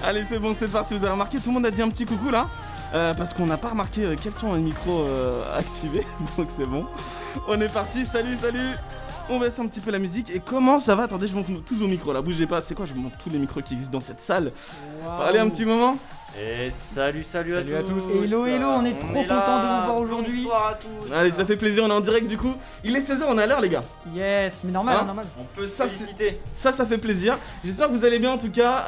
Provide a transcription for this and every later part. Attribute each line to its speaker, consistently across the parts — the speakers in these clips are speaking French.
Speaker 1: Allez, c'est bon, c'est parti. Vous avez remarqué, tout le monde a dit un petit coucou là parce qu'on n'a pas remarqué quels sont les micros activés. Donc c'est bon. On est parti. Salut. On baisse un petit peu la musique. Et comment ça va? Attendez, je monte tous vos micros là. Bougez pas. C'est quoi? Je monte tous les micros qui existent dans cette salle. Wow. Parlez un petit moment.
Speaker 2: Et salut à tous.
Speaker 3: Hello, on est trop content de vous voir aujourd'hui.
Speaker 2: Bonsoir à tous.
Speaker 1: Allez, ça fait plaisir, on est en direct du coup. Il est 16h, on est à l'heure les gars.
Speaker 3: Yes, mais normal.
Speaker 2: On peut se féliciter.
Speaker 1: Ça fait plaisir. J'espère que vous allez bien en tout cas.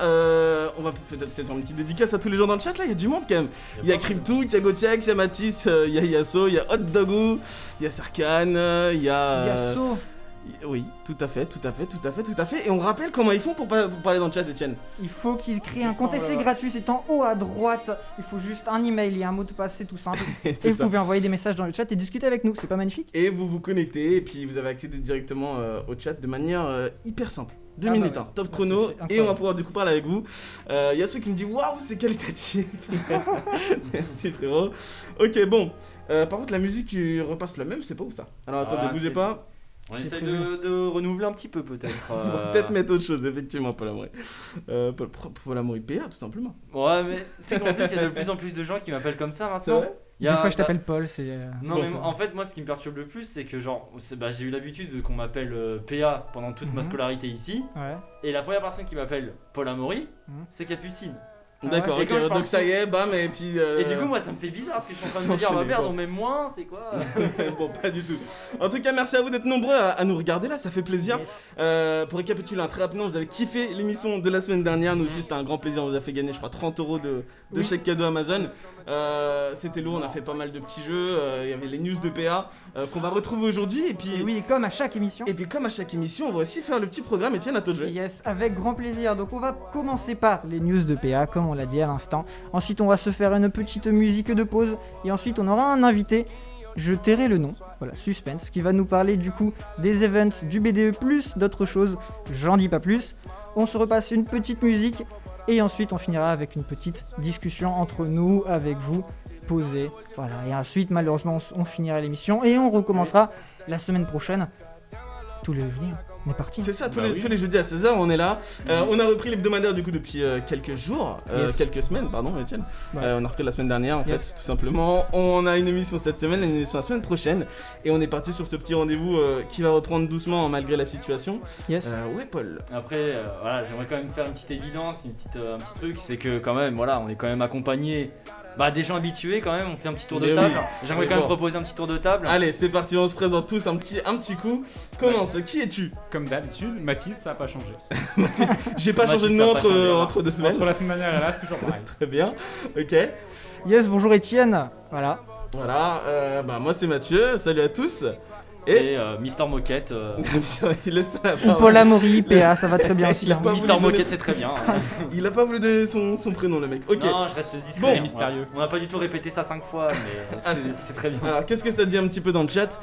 Speaker 1: On va peut-être faire une petite dédicace à tous les gens dans le chat là, il y a du monde quand même. Il y a Crypto, il y a Gotiax, il y a Mathis, il y a Yasso, il y a Hot Dogou, il y a Serkan, il y a...
Speaker 3: Yasso.
Speaker 1: Oui, tout à fait. Et on rappelle comment ils font pour parler dans le chat, Etienne.
Speaker 3: Il faut qu'ils créent un compte essai gratuit, c'est en haut à droite. Il faut juste un email, il y a un mot de passe, c'est tout simple. et vous pouvez envoyer des messages dans le chat et discuter avec nous, c'est pas magnifique?
Speaker 1: Et vous vous connectez et puis vous avez accédé directement au chat de manière hyper simple. 2 minutes, top chrono, et on va pouvoir du coup parler avec vous. Il y a ceux qui me disent waouh, c'est qualitatif. Merci frérot. Ok, bon. Par contre, la musique qui repasse la même, c'est pas où ça? Alors attendez, bougez pas.
Speaker 2: On essaye de renouveler un petit peu peut-être.
Speaker 1: On va peut-être mettre autre chose, effectivement, Paul Amoury. Paul Amoury PA, tout simplement.
Speaker 2: Ouais, mais c'est qu'en plus, il y a de plus en plus de gens qui m'appellent comme ça maintenant.
Speaker 3: Des fois, je t'appelle Paul, c'est.
Speaker 2: Non, mais en fait, moi, ce qui me perturbe le plus, c'est que genre, j'ai eu l'habitude qu'on m'appelle PA pendant toute ma scolarité ici.
Speaker 3: Ouais.
Speaker 2: Et la première personne qui m'appelle Paul Amoury, c'est Capucine.
Speaker 1: D'accord, ok, donc ça y est, bam, et puis...
Speaker 2: Et du coup, moi, ça me fait bizarre, parce que je suis en train de me dire, merde, on m'aime moins, c'est quoi?
Speaker 1: Bon, pas du tout. En tout cas, merci à vous d'être nombreux à nous regarder là, ça fait plaisir. Yes. Pour récapituler très rapidement, vous avez kiffé l'émission de la semaine dernière, nous aussi, c'était un grand plaisir, on vous a fait gagner, je crois, 30€ de chèque cadeau Amazon. C'était lourd, on a fait pas mal de petits jeux, il y avait les news de PA qu'on va retrouver aujourd'hui, et puis...
Speaker 3: Et oui, comme à chaque émission.
Speaker 1: Et puis comme à chaque émission, on va aussi faire le petit programme, Etienne, à toi de jouer.
Speaker 3: Yes, avec grand plaisir. Donc on va commencer par les news de PA, comme on l'a dit à l'instant. Ensuite, on va se faire une petite musique de pause. Et ensuite, on aura un invité. Je tairai le nom. Voilà, suspense. Qui va nous parler du coup des events, du BDE, plus d'autres choses. J'en dis pas plus. On se repasse une petite musique. Et ensuite, on finira avec une petite discussion entre nous, avec vous. Posée. Voilà. Et ensuite, malheureusement, on finira l'émission. Et on recommencera la semaine prochaine. Tous les jeudis. On est parti.
Speaker 1: C'est ça, tous les jeudis à 16h, on est là. On a repris l'hebdomadaire du coup depuis quelques jours, quelques semaines, pardon, Etienne. Ouais. On a repris la semaine dernière en fait, tout simplement. On a une émission cette semaine, une émission la semaine prochaine. Et on est parti sur ce petit rendez-vous qui va reprendre doucement malgré la situation.
Speaker 3: Yes.
Speaker 1: Ouais, Paul.
Speaker 2: Après, voilà, j'aimerais quand même faire une petite évidence, un petit truc. C'est que quand même, voilà, on est quand même accompagné. Des gens habitués quand même, on fait un petit tour de table. J'aimerais quand même proposer un petit tour de table.
Speaker 1: Allez, c'est parti, on se présente tous un petit coup. Commence, qui es-tu?
Speaker 4: Comme d'habitude, Mathis, ça n'a pas changé.
Speaker 1: Mathis, j'ai pas changé de nom entre 2 semaines.
Speaker 4: Entre la semaine dernière et là, c'est toujours pareil.
Speaker 1: Très bien, ok.
Speaker 3: Yes, bonjour Etienne. Voilà,
Speaker 1: moi c'est Mathieu, salut à tous.
Speaker 2: Et Mister Moquette.
Speaker 3: Ou Paul Amoury, PA, ça va très bien aussi.
Speaker 2: Mister Moquette, c'est très bien.
Speaker 1: Il a pas voulu donner son prénom, le mec. Ok.
Speaker 2: Non, je reste discret
Speaker 1: et
Speaker 2: mystérieux. On n'a pas du tout répété ça 5 fois, mais c'est très bien.
Speaker 1: Alors, qu'est-ce que ça dit un petit peu dans le chat?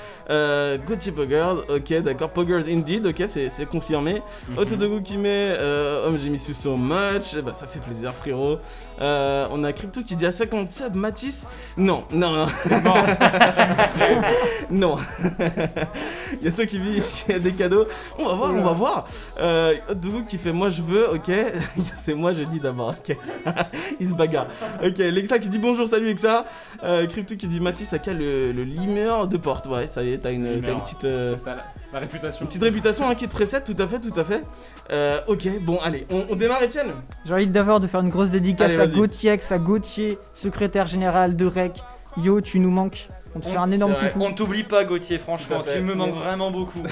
Speaker 1: Gauthier Poggers, ok, d'accord. Poggers indeed, ok, c'est confirmé. Otodogu qui met j'ai mis so much. Ça fait plaisir, frérot. On a Crypto qui dit à 50 subs, Mathis. Non. Non. Il y a toi qui vit, il y a des cadeaux. On va voir. Otodogu qui fait moi je veux, ok. C'est moi, je dis d'abord, ok. Il se bagarre. Ok, Lexa qui dit bonjour, salut Lexa. Crypto qui dit Mathis a qu'à le limeur de porte. Ouais, ça y est, t'as une petite.
Speaker 4: C'est ça, la réputation.
Speaker 1: Une petite réputation qui te précède, tout à fait. Ok, bon, allez, on démarre, Etienne.
Speaker 3: J'ai envie d'abord de faire une grosse dédicace à Gauthier, secrétaire général de REC. Yo, tu nous manques. On te fait un énorme coucou.
Speaker 2: On t'oublie pas, Gauthier, franchement, tu me manques vraiment beaucoup.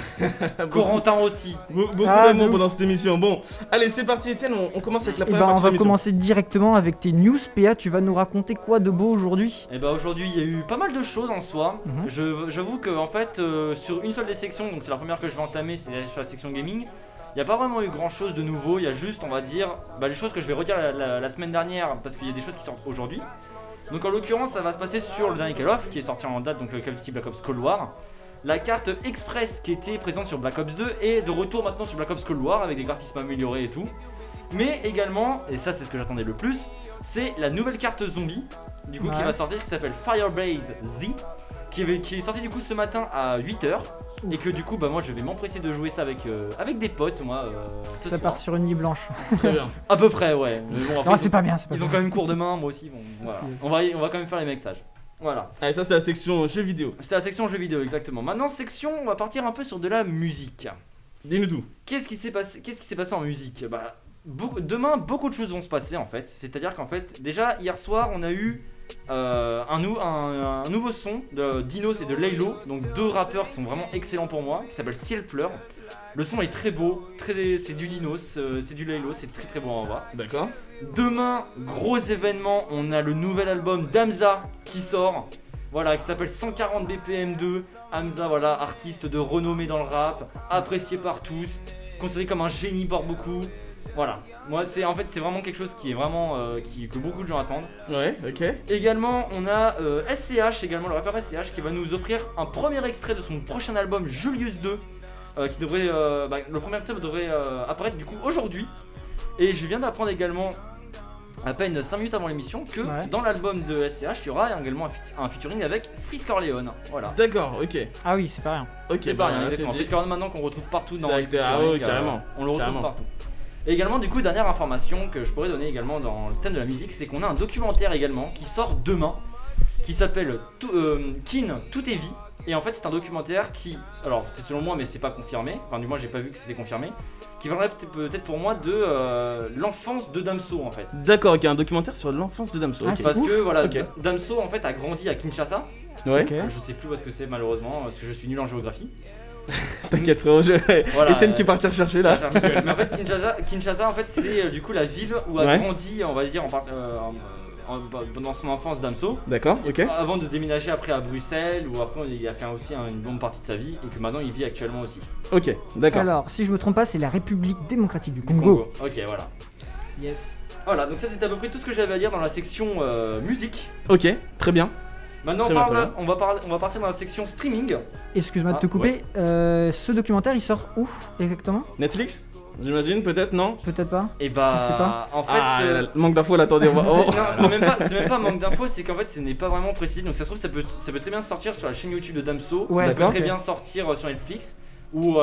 Speaker 2: Corentin aussi.
Speaker 1: Beaucoup d'amour pendant cette émission. Bon, allez, c'est parti, Etienne, on commence avec la première partie de l'émission.
Speaker 3: On va commencer directement avec tes news. PA, tu vas nous raconter quoi de beau aujourd'hui?
Speaker 2: Aujourd'hui, il y a eu pas mal de choses en soi. J'avoue que en fait, sur une seule des sections, donc c'est la première que je vais entamer, c'est sur la section gaming. Il n'y a pas vraiment eu grand chose de nouveau, il y a juste, on va dire, les choses que je vais redire la semaine dernière parce qu'il y a des choses qui sortent aujourd'hui. Donc en l'occurrence, ça va se passer sur le dernier Call of qui est sorti en date, donc le Call of Duty Black Ops Cold War. La carte Express qui était présente sur Black Ops 2 est de retour maintenant sur Black Ops Cold War avec des graphismes améliorés et tout. Mais également, et ça c'est ce que j'attendais le plus, c'est la nouvelle carte zombie du coup qui va sortir qui s'appelle Firebase Z qui est sortie du coup ce matin à 8h. et que du coup bah moi je vais m'empresser de jouer ça avec des potes moi ce
Speaker 3: Ça
Speaker 2: soir.
Speaker 3: part sur une nuit blanche.
Speaker 1: Très bien.
Speaker 2: À peu près ouais. Mais bon, après,
Speaker 3: Non, c'est pas bien, c'est pas
Speaker 2: ils ont
Speaker 3: bien.
Speaker 2: quand même cours demain, moi aussi. Bon, voilà. On va quand même faire les mixages. Voilà.
Speaker 1: Allez, ça c'est la section jeux vidéo.
Speaker 2: C'était la section jeux vidéo exactement. Maintenant section, on va partir un peu sur de la musique.
Speaker 1: Dis-nous tout.
Speaker 2: Qu'est-ce qui s'est passé en musique? Bah demain beaucoup de choses vont se passer en fait. C'est-à-dire qu'en fait déjà hier soir on a eu un nouveau son de Dinos et de Laylo, donc deux rappeurs qui sont vraiment excellents pour moi, qui s'appelle Ciel pleure. Le son est très beau, c'est du Dinos, c'est du Laylo, c'est très très beau en bas.
Speaker 1: D'accord.
Speaker 2: Demain, gros événement, on a le nouvel album d'Hamza qui sort. Voilà, qui s'appelle 140 BPM 2. Hamza, voilà, artiste de renommée dans le rap, apprécié par tous, considéré comme un génie par beaucoup. Voilà, moi c'est vraiment quelque chose qui est vraiment que beaucoup de gens attendent.
Speaker 1: Ouais, ok.
Speaker 2: Également, on a SCH, également le rappeur SCH, qui va nous offrir un premier extrait de son prochain album Julius 2, qui devrait, le premier extrait devrait apparaître du coup aujourd'hui. Et je viens d'apprendre également, à peine 5 minutes avant l'émission, que dans l'album de SCH, il y aura également un featuring avec Frisk Orleans. Voilà.
Speaker 1: D'accord, ok.
Speaker 3: Ah oui, c'est pas rien.
Speaker 1: Ok,
Speaker 2: C'est pas rien,
Speaker 1: là,
Speaker 2: exactement.
Speaker 1: c'est
Speaker 2: Frisk Orleans maintenant qu'on retrouve partout dans
Speaker 1: C'est
Speaker 2: les
Speaker 1: avec ah
Speaker 2: featuring,
Speaker 1: ouais, carrément.
Speaker 2: on le retrouve
Speaker 1: Carrément.
Speaker 2: partout. Et également, du coup, dernière information que je pourrais donner également dans le thème de la musique, c'est qu'on a un documentaire également qui sort demain, qui s'appelle Kin, Tout est vie. Et en fait, c'est un documentaire qui, alors c'est selon moi, mais c'est pas confirmé, enfin du moins j'ai pas vu que c'était confirmé, qui parlerait peut-être pour moi de l'enfance de Damso en fait.
Speaker 1: D'accord, ok, un documentaire sur l'enfance de Damso.
Speaker 3: Ah,
Speaker 1: ok.
Speaker 3: c'est
Speaker 2: Parce
Speaker 3: ouf.
Speaker 2: que voilà,
Speaker 1: Ok.
Speaker 2: Damso en fait a grandi à Kinshasa.
Speaker 1: Ouais,
Speaker 3: Ok.
Speaker 2: Je sais plus où est-ce que c'est malheureusement, parce que je suis nul en géographie.
Speaker 1: t'inquiète frérot,
Speaker 2: Voilà,
Speaker 1: Etienne qui est parti rechercher là.
Speaker 2: Mais en fait, Kinshasa en fait, c'est du coup la ville où a
Speaker 1: Ouais.
Speaker 2: grandi, on va dire, dans son enfance Damso.
Speaker 1: D'accord, ok.
Speaker 2: Avant de déménager après à Bruxelles, où après il a fait aussi une bonne partie de sa vie, et que maintenant il vit actuellement aussi.
Speaker 1: Ok, d'accord.
Speaker 3: Alors, si je me trompe pas, c'est la République démocratique du Congo.
Speaker 2: Ok, voilà.
Speaker 3: Yes.
Speaker 2: Voilà, donc ça c'était à peu près tout ce que j'avais à dire dans la section musique.
Speaker 1: Ok, très bien.
Speaker 2: Maintenant
Speaker 1: Très bien, très bien.
Speaker 2: on va partir dans la section streaming.
Speaker 3: Excuse-moi de te couper. Ce documentaire, il sort où exactement?
Speaker 1: Netflix J'imagine, peut-être, non?
Speaker 3: Peut-être pas.
Speaker 2: Et
Speaker 3: Je sais pas.
Speaker 2: en fait,
Speaker 1: Ah, manque d'infos là, attendez, on va. Oh.
Speaker 2: non, c'est même pas un manque d'infos, c'est qu'en fait ce n'est pas vraiment précis. Donc ça se trouve, ça peut très bien sortir sur la chaîne YouTube de Damso,
Speaker 3: Ouais,
Speaker 2: ça peut
Speaker 1: d'accord,
Speaker 2: très
Speaker 3: ok.
Speaker 2: bien sortir sur Netflix ou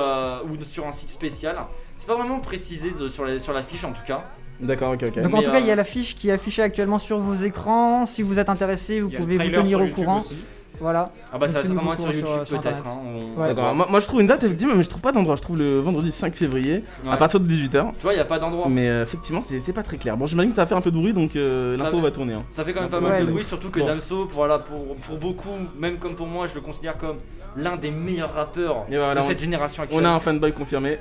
Speaker 2: sur un site spécial. C'est pas vraiment précisé sur la fiche en tout cas.
Speaker 1: D'accord, ok, ok.
Speaker 3: Donc en
Speaker 2: Mais,
Speaker 3: tout cas, il y a l'affiche qui est affichée actuellement sur vos écrans. Si vous êtes intéressé, vous
Speaker 4: Il y a le
Speaker 3: pouvez vous
Speaker 4: trailer
Speaker 3: tenir
Speaker 4: sur
Speaker 3: au
Speaker 4: YouTube
Speaker 3: courant.
Speaker 4: aussi.
Speaker 3: Voilà.
Speaker 2: Ah bah ça va
Speaker 3: Tenez-vous
Speaker 2: certainement
Speaker 3: au
Speaker 2: être sur
Speaker 3: courant
Speaker 2: YouTube
Speaker 3: sur
Speaker 2: peut-être.
Speaker 3: Internet.
Speaker 2: Hein,
Speaker 3: Ouais.
Speaker 1: D'accord, moi je trouve une date effectivement, mais je trouve pas d'endroit. Je trouve le vendredi 5 février
Speaker 2: Ouais.
Speaker 1: à partir de 18h.
Speaker 2: Tu vois, il y a pas d'endroit.
Speaker 1: Mais effectivement, c'est pas très clair. Bon, j'imagine que ça va faire un peu de bruit donc l'info
Speaker 2: va-
Speaker 1: va tourner. Hein.
Speaker 2: Ça fait quand même pas
Speaker 3: Ouais,
Speaker 2: mal de
Speaker 3: mais-
Speaker 2: bruit, surtout que
Speaker 1: Bon.
Speaker 2: Damso, pour beaucoup, même comme pour moi, je le considère comme l'un des meilleurs rappeurs
Speaker 1: Et voilà,
Speaker 2: de cette génération actuelle.
Speaker 1: on a un fanboy confirmé.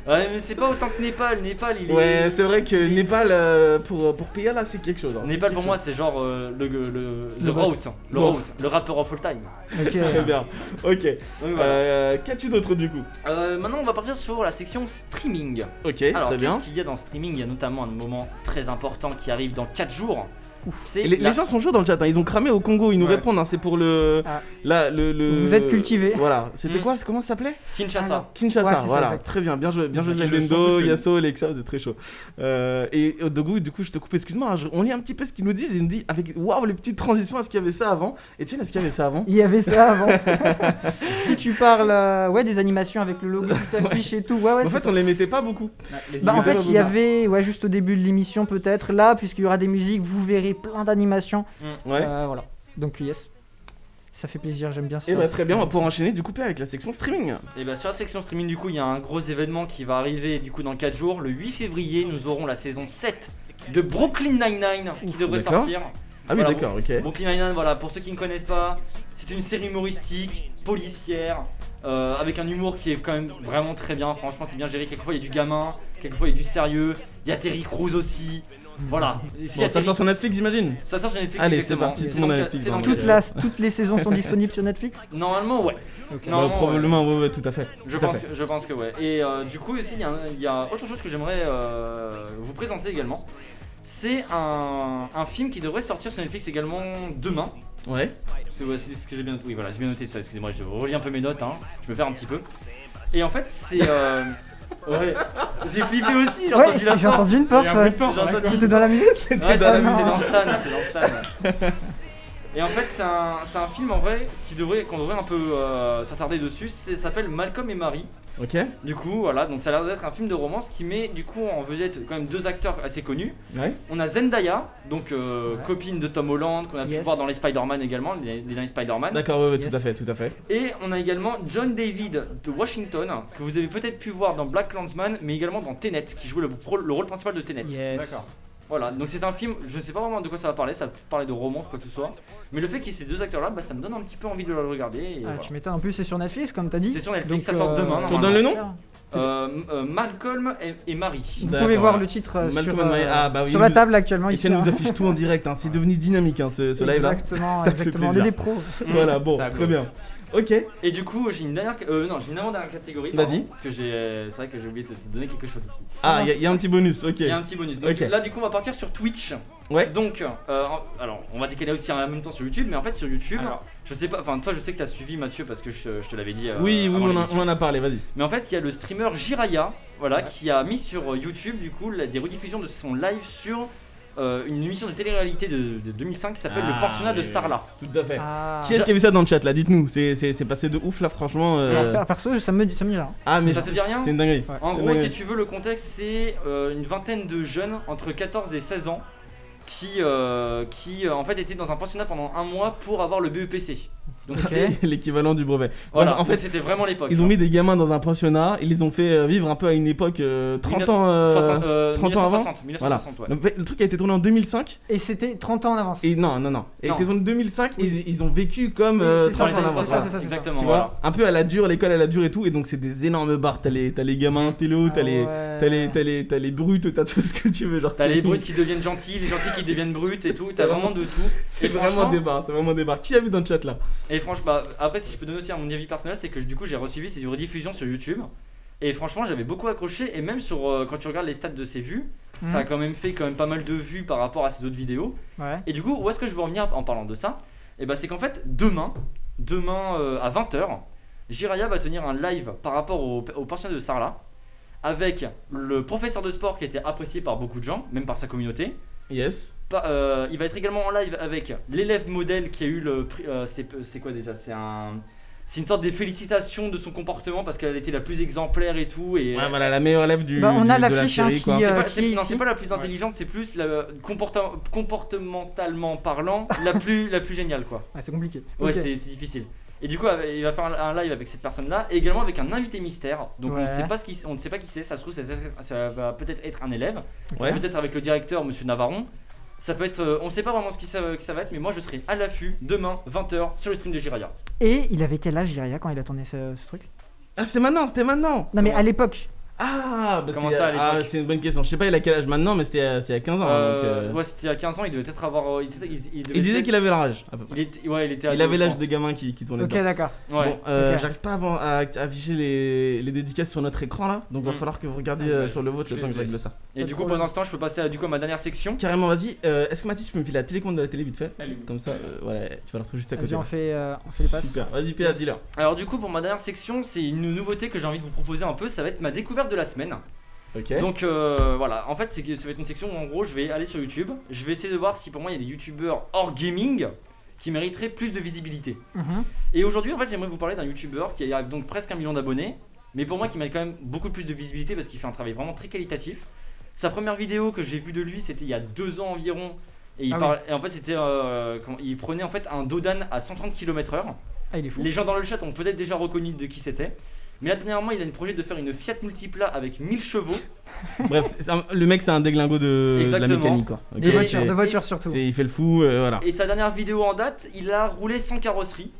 Speaker 2: Ah, ouais, mais c'est pas autant que Népal. Népal, il est.
Speaker 1: Ouais, c'est vrai que Népal pour PA là, c'est quelque chose. hein.
Speaker 2: Népal
Speaker 1: C'est
Speaker 2: pour
Speaker 1: quelque
Speaker 2: moi, c'est genre The
Speaker 3: boss.
Speaker 2: Route,
Speaker 1: Bon.
Speaker 2: le rappeur of all time.
Speaker 3: Ok.
Speaker 1: chose. Très bien. Ok.
Speaker 2: Donc, voilà.
Speaker 1: Qu'as-tu d'autre du coup?
Speaker 2: Maintenant, on va partir sur la section streaming.
Speaker 1: Ok,
Speaker 2: Alors,
Speaker 1: très bien.
Speaker 2: qu'est-ce qu'il y a dans le streaming? Il y a notamment un moment très important qui arrive dans 4 jours. C'est
Speaker 1: Et les gens sont chauds dans le chat, hein. Ils ont cramé au Congo, ils nous
Speaker 2: Ouais.
Speaker 1: répondent, hein. C'est pour le.
Speaker 3: Ah.
Speaker 1: Là, le.
Speaker 3: Vous êtes cultivés.
Speaker 1: Voilà, c'était
Speaker 2: Mm.
Speaker 1: quoi? Comment ça s'appelait?
Speaker 2: Kinshasa.
Speaker 3: Alors,
Speaker 1: Kinshasa,
Speaker 3: Ouais, c'est ça,
Speaker 1: voilà,
Speaker 3: exact.
Speaker 1: très bien joué
Speaker 4: Ils le
Speaker 1: Zalendo,
Speaker 4: sont plus que
Speaker 1: Yasso, Alexa, vous êtes très chaud. Et du coup, je te coupe, excuse-moi, hein, on lit un petit peu ce qu'ils nous disent, ils nous disent avec waouh les petites transitions, est-ce qu'il y avait ça avant? Etienne, est-ce qu'il y avait ça avant?
Speaker 3: Il y avait ça avant. Si tu parles des animations avec le logo qui s'affiche et tout, ouais,
Speaker 1: En
Speaker 3: c'est
Speaker 1: fait,
Speaker 3: ça.
Speaker 1: on les mettait pas beaucoup.
Speaker 3: Bah en
Speaker 1: images
Speaker 3: fait il y avait juste au début de l'émission peut-être là puisqu'il y aura des musiques vous verrez plein d'animations
Speaker 1: Ouais.
Speaker 3: voilà donc yes ça fait plaisir j'aime bien ça.
Speaker 1: Et bah très bien, on va pouvoir enchaîner du coup avec la section streaming.
Speaker 2: Et bah sur la section streaming du coup il y a un gros événement qui va arriver du coup dans 4 jours. Le 8 février nous aurons la saison 7 de Brooklyn Nine-Nine qui devrait
Speaker 1: d'accord.
Speaker 2: sortir.
Speaker 1: Ah oui
Speaker 2: Voilà,
Speaker 1: d'accord, ok.
Speaker 2: Brooklyn Nine-Nine, voilà, pour ceux qui ne connaissent pas, c'est une série humoristique, policière, avec un humour qui est quand même vraiment très bien. Franchement c'est bien géré, quelquefois il y a du gamin, quelquefois il y a du sérieux, il y a Terry Crews aussi. Voilà. Si
Speaker 1: Bon, ça sort sur Netflix j'imagine.
Speaker 2: Ça sort sur Netflix.
Speaker 1: Allez, c'est
Speaker 2: exactement.
Speaker 1: parti, tout
Speaker 2: C'est
Speaker 1: le monde
Speaker 2: dans
Speaker 1: a
Speaker 2: le-
Speaker 1: Netflix,
Speaker 2: c'est dans
Speaker 1: donc,
Speaker 2: le-
Speaker 3: toutes les saisons sont disponibles sur Netflix.
Speaker 2: Normalement ouais.
Speaker 1: Bah,
Speaker 2: Normalement, ouais.
Speaker 1: probablement, ouais, tout à fait.
Speaker 2: Je
Speaker 1: Tout à
Speaker 2: pense,
Speaker 1: fait.
Speaker 2: je pense que ouais. Et du coup aussi il y a autre chose que j'aimerais vous présenter également. C'est un film qui devrait sortir sur Netflix également demain.
Speaker 1: Ouais.
Speaker 2: C'est ce que j'ai bien noté. Oui voilà, j'ai bien noté ça, excusez-moi, je relis un peu mes notes, hein. Je me perds un petit peu. Et en fait c'est... ouais, j'ai flippé aussi, j'ai
Speaker 3: Ouais
Speaker 2: entendu la
Speaker 3: j'ai
Speaker 2: porte.
Speaker 3: entendu une porte
Speaker 4: Il y a un
Speaker 3: ouais.
Speaker 4: bruit de porte,
Speaker 2: J'ai entendu-
Speaker 4: d'accord.
Speaker 3: C'était dans la musique.
Speaker 2: Ouais,
Speaker 3: dans la
Speaker 2: c'est
Speaker 3: musique.
Speaker 2: dans Stan, c'est dans Stan. Et en fait, c'est un film en vrai qu'on devrait un peu s'attarder dessus. Ça s'appelle Malcolm et Marie.
Speaker 1: Ok.
Speaker 2: Du coup, voilà, donc ça a l'air d'être un film de romance qui met du coup en vedette quand même deux acteurs assez connus.
Speaker 1: Ouais.
Speaker 2: On a Zendaya, donc copine de Tom Holland, qu'on a pu
Speaker 3: Yes.
Speaker 2: voir dans les Spider-Man également, les derniers Spider-Man.
Speaker 1: D'accord, ouais,
Speaker 3: Yes.
Speaker 1: tout à fait, tout à fait.
Speaker 2: Et on a également John David de Washington, que vous avez peut-être pu voir dans Black Klansman, mais également dans Tenet, qui jouait le rôle principal de Tenet.
Speaker 3: Yes.
Speaker 4: D'accord.
Speaker 2: Voilà, donc c'est un film, je ne sais pas vraiment de quoi ça va parler, ça va parler de romance, quoi que ce soit. Mais le fait qu'il y ait ces deux acteurs-là, bah, ça me donne un petit peu envie de le regarder. Et
Speaker 3: Ah,
Speaker 2: voilà.
Speaker 3: tu m'étonnes, en plus c'est sur Netflix comme t'as dit.
Speaker 2: C'est sur Netflix,
Speaker 3: Donc,
Speaker 2: ça sort demain.
Speaker 1: Tu
Speaker 2: normalement.
Speaker 1: redonnes le nom
Speaker 2: Malcolm et Marie.
Speaker 3: Vous
Speaker 1: D'accord,
Speaker 3: pouvez voir
Speaker 1: voilà.
Speaker 3: le titre
Speaker 1: Malcolm
Speaker 3: sur,
Speaker 1: and Marie. Ah, bah oui,
Speaker 3: sur la
Speaker 1: vous-
Speaker 3: table actuellement ici.
Speaker 1: Etienne nous
Speaker 3: hein.
Speaker 1: affiche tout en direct, hein. C'est devenu dynamique ce live là.
Speaker 3: Exactement,
Speaker 1: Ça fait
Speaker 3: exactement. On est
Speaker 1: plaisir.
Speaker 3: des pros.
Speaker 1: Voilà, bon,
Speaker 4: Ça
Speaker 1: très
Speaker 4: bloque.
Speaker 1: bien. Ok,
Speaker 2: Et du coup, j'ai une dernière, j'ai une avant-dernière catégorie.
Speaker 1: Vas-y.
Speaker 2: pardon, Parce que c'est vrai que j'ai oublié de te donner quelque chose ici.
Speaker 1: ah, il y a un petit bonus, ok.
Speaker 2: Il y a un petit bonus. Donc
Speaker 1: Ok.
Speaker 2: là, du coup, on va partir sur Twitch.
Speaker 1: Ouais.
Speaker 2: Donc, alors, on va décaler aussi en même temps sur YouTube, mais en fait, sur YouTube,
Speaker 4: Alors.
Speaker 2: je sais pas, enfin, toi, je sais que t'as suivi Mathieu parce que je te l'avais dit.
Speaker 1: Oui,
Speaker 2: avant l'émission.
Speaker 1: on en a parlé, vas-y.
Speaker 2: Mais en fait, il y a le streamer Jiraya, voilà, qui a mis sur YouTube, du coup, des rediffusions de son live sur une émission de télé-réalité de 2005 qui s'appelle Le Pensionnat de Sarlat.
Speaker 1: Tout à fait.
Speaker 3: Ah.
Speaker 1: Qui est-ce qui a vu ça dans le chat là? Dites-nous, c'est passé de ouf là, franchement.
Speaker 3: Perso, ça me dit rien.
Speaker 1: Ah, mais
Speaker 2: Ça te dit rien?
Speaker 1: c'est une dinguerie.
Speaker 3: Ouais.
Speaker 2: En
Speaker 1: C'est
Speaker 2: gros,
Speaker 1: dingue.
Speaker 2: si tu veux, le contexte, c'est une vingtaine de jeunes entre 14 et 16 ans qui en fait étaient dans un pensionnat pendant un mois pour avoir le BEPC. Donc,
Speaker 3: Ok.
Speaker 1: C'est l'équivalent du brevet.
Speaker 2: voilà,
Speaker 1: en fait,
Speaker 2: donc c'était vraiment l'époque.
Speaker 1: ils ont mis des gamins dans un pensionnat, ils les ont fait vivre un peu à une époque 30 ans. 30 ans avant.
Speaker 2: 1960, ouais.
Speaker 1: Le truc a été tourné en 2005
Speaker 3: Et c'était 30 ans en avance.
Speaker 1: et non. Il a
Speaker 2: Non.
Speaker 1: été tourné en 2005 et
Speaker 3: Oui.
Speaker 1: ils ont vécu comme
Speaker 3: Oui, c'est
Speaker 1: 30
Speaker 3: ça,
Speaker 1: ans en
Speaker 3: c'est
Speaker 1: avance.
Speaker 3: ça,
Speaker 1: voilà.
Speaker 3: c'est ça.
Speaker 2: Exactement,
Speaker 1: Tu
Speaker 2: voilà.
Speaker 1: vois, un peu à la dure, l'école à la dure et tout, et donc c'est des énormes bars. T'as les gamins télo, t'as les,
Speaker 3: ouais.
Speaker 1: t'as les brutes, t'as tout ce que tu veux. Genre,
Speaker 2: T'as
Speaker 1: c'est-
Speaker 2: les brutes qui deviennent gentils, les gentils qui deviennent brutes et tout, t'as vraiment de tout.
Speaker 1: C'est
Speaker 2: Et
Speaker 1: vraiment
Speaker 2: franchement-
Speaker 1: des bars, c'est vraiment des bars. Qui a vu dans le chat là?
Speaker 2: Et franchement, bah, après, si je peux donner aussi mon avis personnel, c'est que du coup, j'ai reçu ces rediffusions sur YouTube. Et franchement, j'avais beaucoup accroché. Et même sur quand tu regardes les stats de ses vues, ça a quand même fait pas mal de vues par rapport à ses autres vidéos.
Speaker 3: Ouais.
Speaker 2: Et du coup, où est-ce que je veux en venir en parlant de ça? Et bah, c'est qu'en fait, demain à 20h, Jiraya va tenir un live par rapport au pensionnat de Sarlat avec le professeur de sport qui a été apprécié par beaucoup de gens, même par sa communauté.
Speaker 1: Yes.
Speaker 2: Il va être également en live avec l'élève modèle qui a eu le prix. C'est quoi déjà? C'est une sorte de félicitations de son comportement parce qu'elle était la plus exemplaire et tout. Et
Speaker 1: Ouais, voilà, la meilleure élève
Speaker 3: Bah, on a
Speaker 1: de la
Speaker 3: l'affiche, hein,
Speaker 1: série
Speaker 3: qui,
Speaker 1: quoi.
Speaker 2: c'est pas,
Speaker 3: qui
Speaker 2: c'est-
Speaker 3: est
Speaker 2: non,
Speaker 3: ici.
Speaker 2: c'est pas la plus intelligente, c'est plus comportementalement parlant la plus géniale quoi.
Speaker 3: Ouais, c'est compliqué.
Speaker 2: Ouais,
Speaker 3: Ok.
Speaker 2: c'est difficile. Et du coup, il va faire un live avec cette personne-là et également avec un invité mystère. Donc on
Speaker 3: Ouais.
Speaker 2: ne sait pas on ne sait pas qui c'est. Ça se trouve, ça va peut-être être un élève,
Speaker 1: Ouais.
Speaker 2: peut-être avec le directeur, Monsieur Navarron. Ça peut être, on sait pas vraiment qui ça va être, mais moi je serai à l'affût demain 20h sur le stream de Jiraya.
Speaker 3: Et il avait quel âge, Jiraya, quand il a tourné ce truc?
Speaker 1: Ah, c'était maintenant.
Speaker 3: Non, mais
Speaker 2: Comment
Speaker 3: à l'époque.
Speaker 1: Ah, parce
Speaker 2: Comment
Speaker 1: qu'il y a-
Speaker 2: ça, à l'époque
Speaker 1: ah, c'est une bonne question. Je sais pas, il a quel âge maintenant, mais c'était il y a 15 ans. donc,
Speaker 2: Ouais, c'était à 15 ans, il devait peut-être avoir. Il devait
Speaker 1: il disait
Speaker 2: peut-être-
Speaker 1: qu'il avait l'âge, à peu près.
Speaker 2: il était, ouais, il était
Speaker 1: Il
Speaker 2: ado,
Speaker 1: avait
Speaker 2: je
Speaker 1: l'âge
Speaker 2: pense.
Speaker 1: de gamin qui tournait
Speaker 3: Ok,
Speaker 1: dedans.
Speaker 3: d'accord.
Speaker 2: Ouais.
Speaker 1: Bon,
Speaker 3: Ok.
Speaker 1: j'arrive pas à afficher les dédicaces sur notre écran là, donc va
Speaker 2: Mm.
Speaker 1: falloir que vous regardiez
Speaker 4: Ouais,
Speaker 1: sur le vôtre
Speaker 4: je
Speaker 1: le temps que
Speaker 4: les ai.
Speaker 1: je règle ça.
Speaker 2: Et
Speaker 3: Pas
Speaker 2: du
Speaker 3: de
Speaker 2: coup,
Speaker 3: problème.
Speaker 2: pendant ce temps, je peux passer à ma dernière section.
Speaker 1: Carrément, vas-y. Est-ce que Mathis, tu peux me filer la télécommande de la télé vite fait?
Speaker 4: Elle est où?
Speaker 1: Comme ça, ouais, tu vas la retrouver juste à côté.
Speaker 3: Vas-y, on
Speaker 1: là.
Speaker 3: fait les passes.
Speaker 1: Super, vas-y, Péa, dis-leur.
Speaker 2: Alors, du coup, pour ma dernière section, c'est une nouveauté que j'ai envie de vous proposer un peu. Ça va être ma découverte de la semaine.
Speaker 1: Ok.
Speaker 2: Donc voilà, en fait ça va être une section où en gros je vais aller sur YouTube, je vais essayer de voir si pour moi il y a des youtubeurs hors gaming qui mériteraient plus de visibilité.
Speaker 3: Mhm.
Speaker 2: Et aujourd'hui en fait j'aimerais vous parler d'un youtubeur qui a donc presque 1 million d'abonnés, mais pour moi qui mérite quand même beaucoup plus de visibilité parce qu'il fait un travail vraiment très qualitatif. Sa première vidéo que j'ai vue de lui c'était il y a 2 ans environ, et et en fait c'était il prenait en fait un Dodan à 130 km/h.
Speaker 3: Ah, il est fou.
Speaker 2: Les gens dans le chat ont peut-être déjà reconnu de qui c'était. Mais là dernièrement il a une projet de faire une Fiat Multipla avec 1000 chevaux.
Speaker 1: Bref, le mec, c'est un déglingo de la
Speaker 2: Exactement.
Speaker 1: mécanique quoi. Ok,
Speaker 3: De voiture,
Speaker 1: c'est-
Speaker 3: de voiture surtout.
Speaker 1: il fait le fou, voilà.
Speaker 2: Et sa dernière vidéo en date, il a roulé sans carrosserie.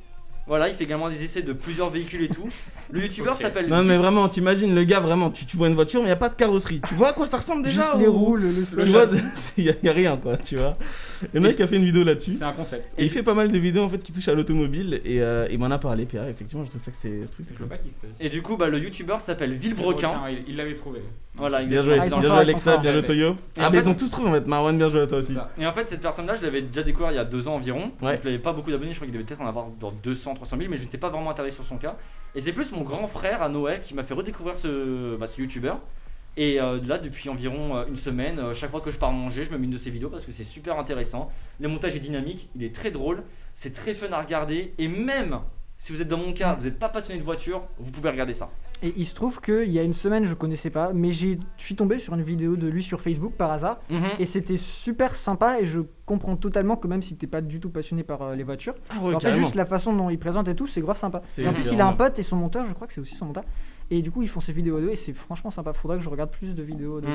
Speaker 2: Voilà, il fait également des essais de plusieurs véhicules et tout. Le youtubeur
Speaker 4: Ok.
Speaker 2: s'appelle.
Speaker 1: Non, mais vraiment, t'imagines le gars, vraiment, tu vois une voiture, mais y a pas de carrosserie. Tu vois à quoi ça ressemble déjà?
Speaker 3: Juste les
Speaker 1: ou-
Speaker 3: roues, le
Speaker 1: Tu
Speaker 3: sol.
Speaker 1: vois, y a rien quoi, tu vois. Le mec a fait une vidéo là-dessus.
Speaker 4: C'est un concept.
Speaker 1: Et il fait pas mal de vidéos en fait qui touchent à l'automobile et il m'en a parlé. Puis effectivement, je trouve ça que c'est
Speaker 4: Je
Speaker 1: cool.
Speaker 4: vois pas qui c'est.
Speaker 2: Et du coup, bah, le youtubeur s'appelle Villebrequin.
Speaker 4: Il l'avait trouvé.
Speaker 2: Voilà,
Speaker 1: Bien
Speaker 2: exactement,
Speaker 1: joué,
Speaker 3: Ah, ils
Speaker 2: c'est
Speaker 3: sont
Speaker 2: dans
Speaker 1: bien
Speaker 2: le-
Speaker 3: forts,
Speaker 1: joué
Speaker 3: ils sont
Speaker 1: Alexa,
Speaker 3: forts.
Speaker 1: bien joué
Speaker 4: Ouais.
Speaker 1: Toyo.
Speaker 2: Et
Speaker 1: Ah,
Speaker 2: en
Speaker 1: mais
Speaker 2: fait-
Speaker 1: ils ont tous trouvé en fait. Marwan, bien joué à toi aussi.
Speaker 4: C'est ça.
Speaker 2: Et en fait, cette personne-là, je l'avais déjà découvert il y a 2 ans environ.
Speaker 1: Ouais.
Speaker 2: Donc, il avait pas beaucoup d'abonnés, je crois qu'il devait peut-être en avoir dans 200, 300 000, mais je n'étais pas vraiment intéressé sur son cas. Et c'est plus mon grand frère à Noël qui m'a fait redécouvrir ce youtubeur. Et là, depuis environ une semaine, chaque fois que je pars manger, je me mets une de ses vidéos parce que c'est super intéressant. Le montage est dynamique, il est très drôle. c'est très fun à regarder et même si vous êtes dans mon cas, vous n'êtes pas passionné de voiture, vous pouvez regarder ça.
Speaker 3: Et il se trouve qu'il y a une semaine, je connaissais pas, mais je suis tombé sur une vidéo de lui sur Facebook par hasard. Et c'était super sympa et je comprends totalement que même si t'es pas du tout passionné par les voitures, en fait juste la façon dont il présente et tout, c'est grave sympa. Et en plus il a un pote et son monteur, je crois que c'est aussi son monteur. Et du coup ils font ces vidéos à deux et c'est franchement sympa. Faudrait que je regarde plus de vidéos de...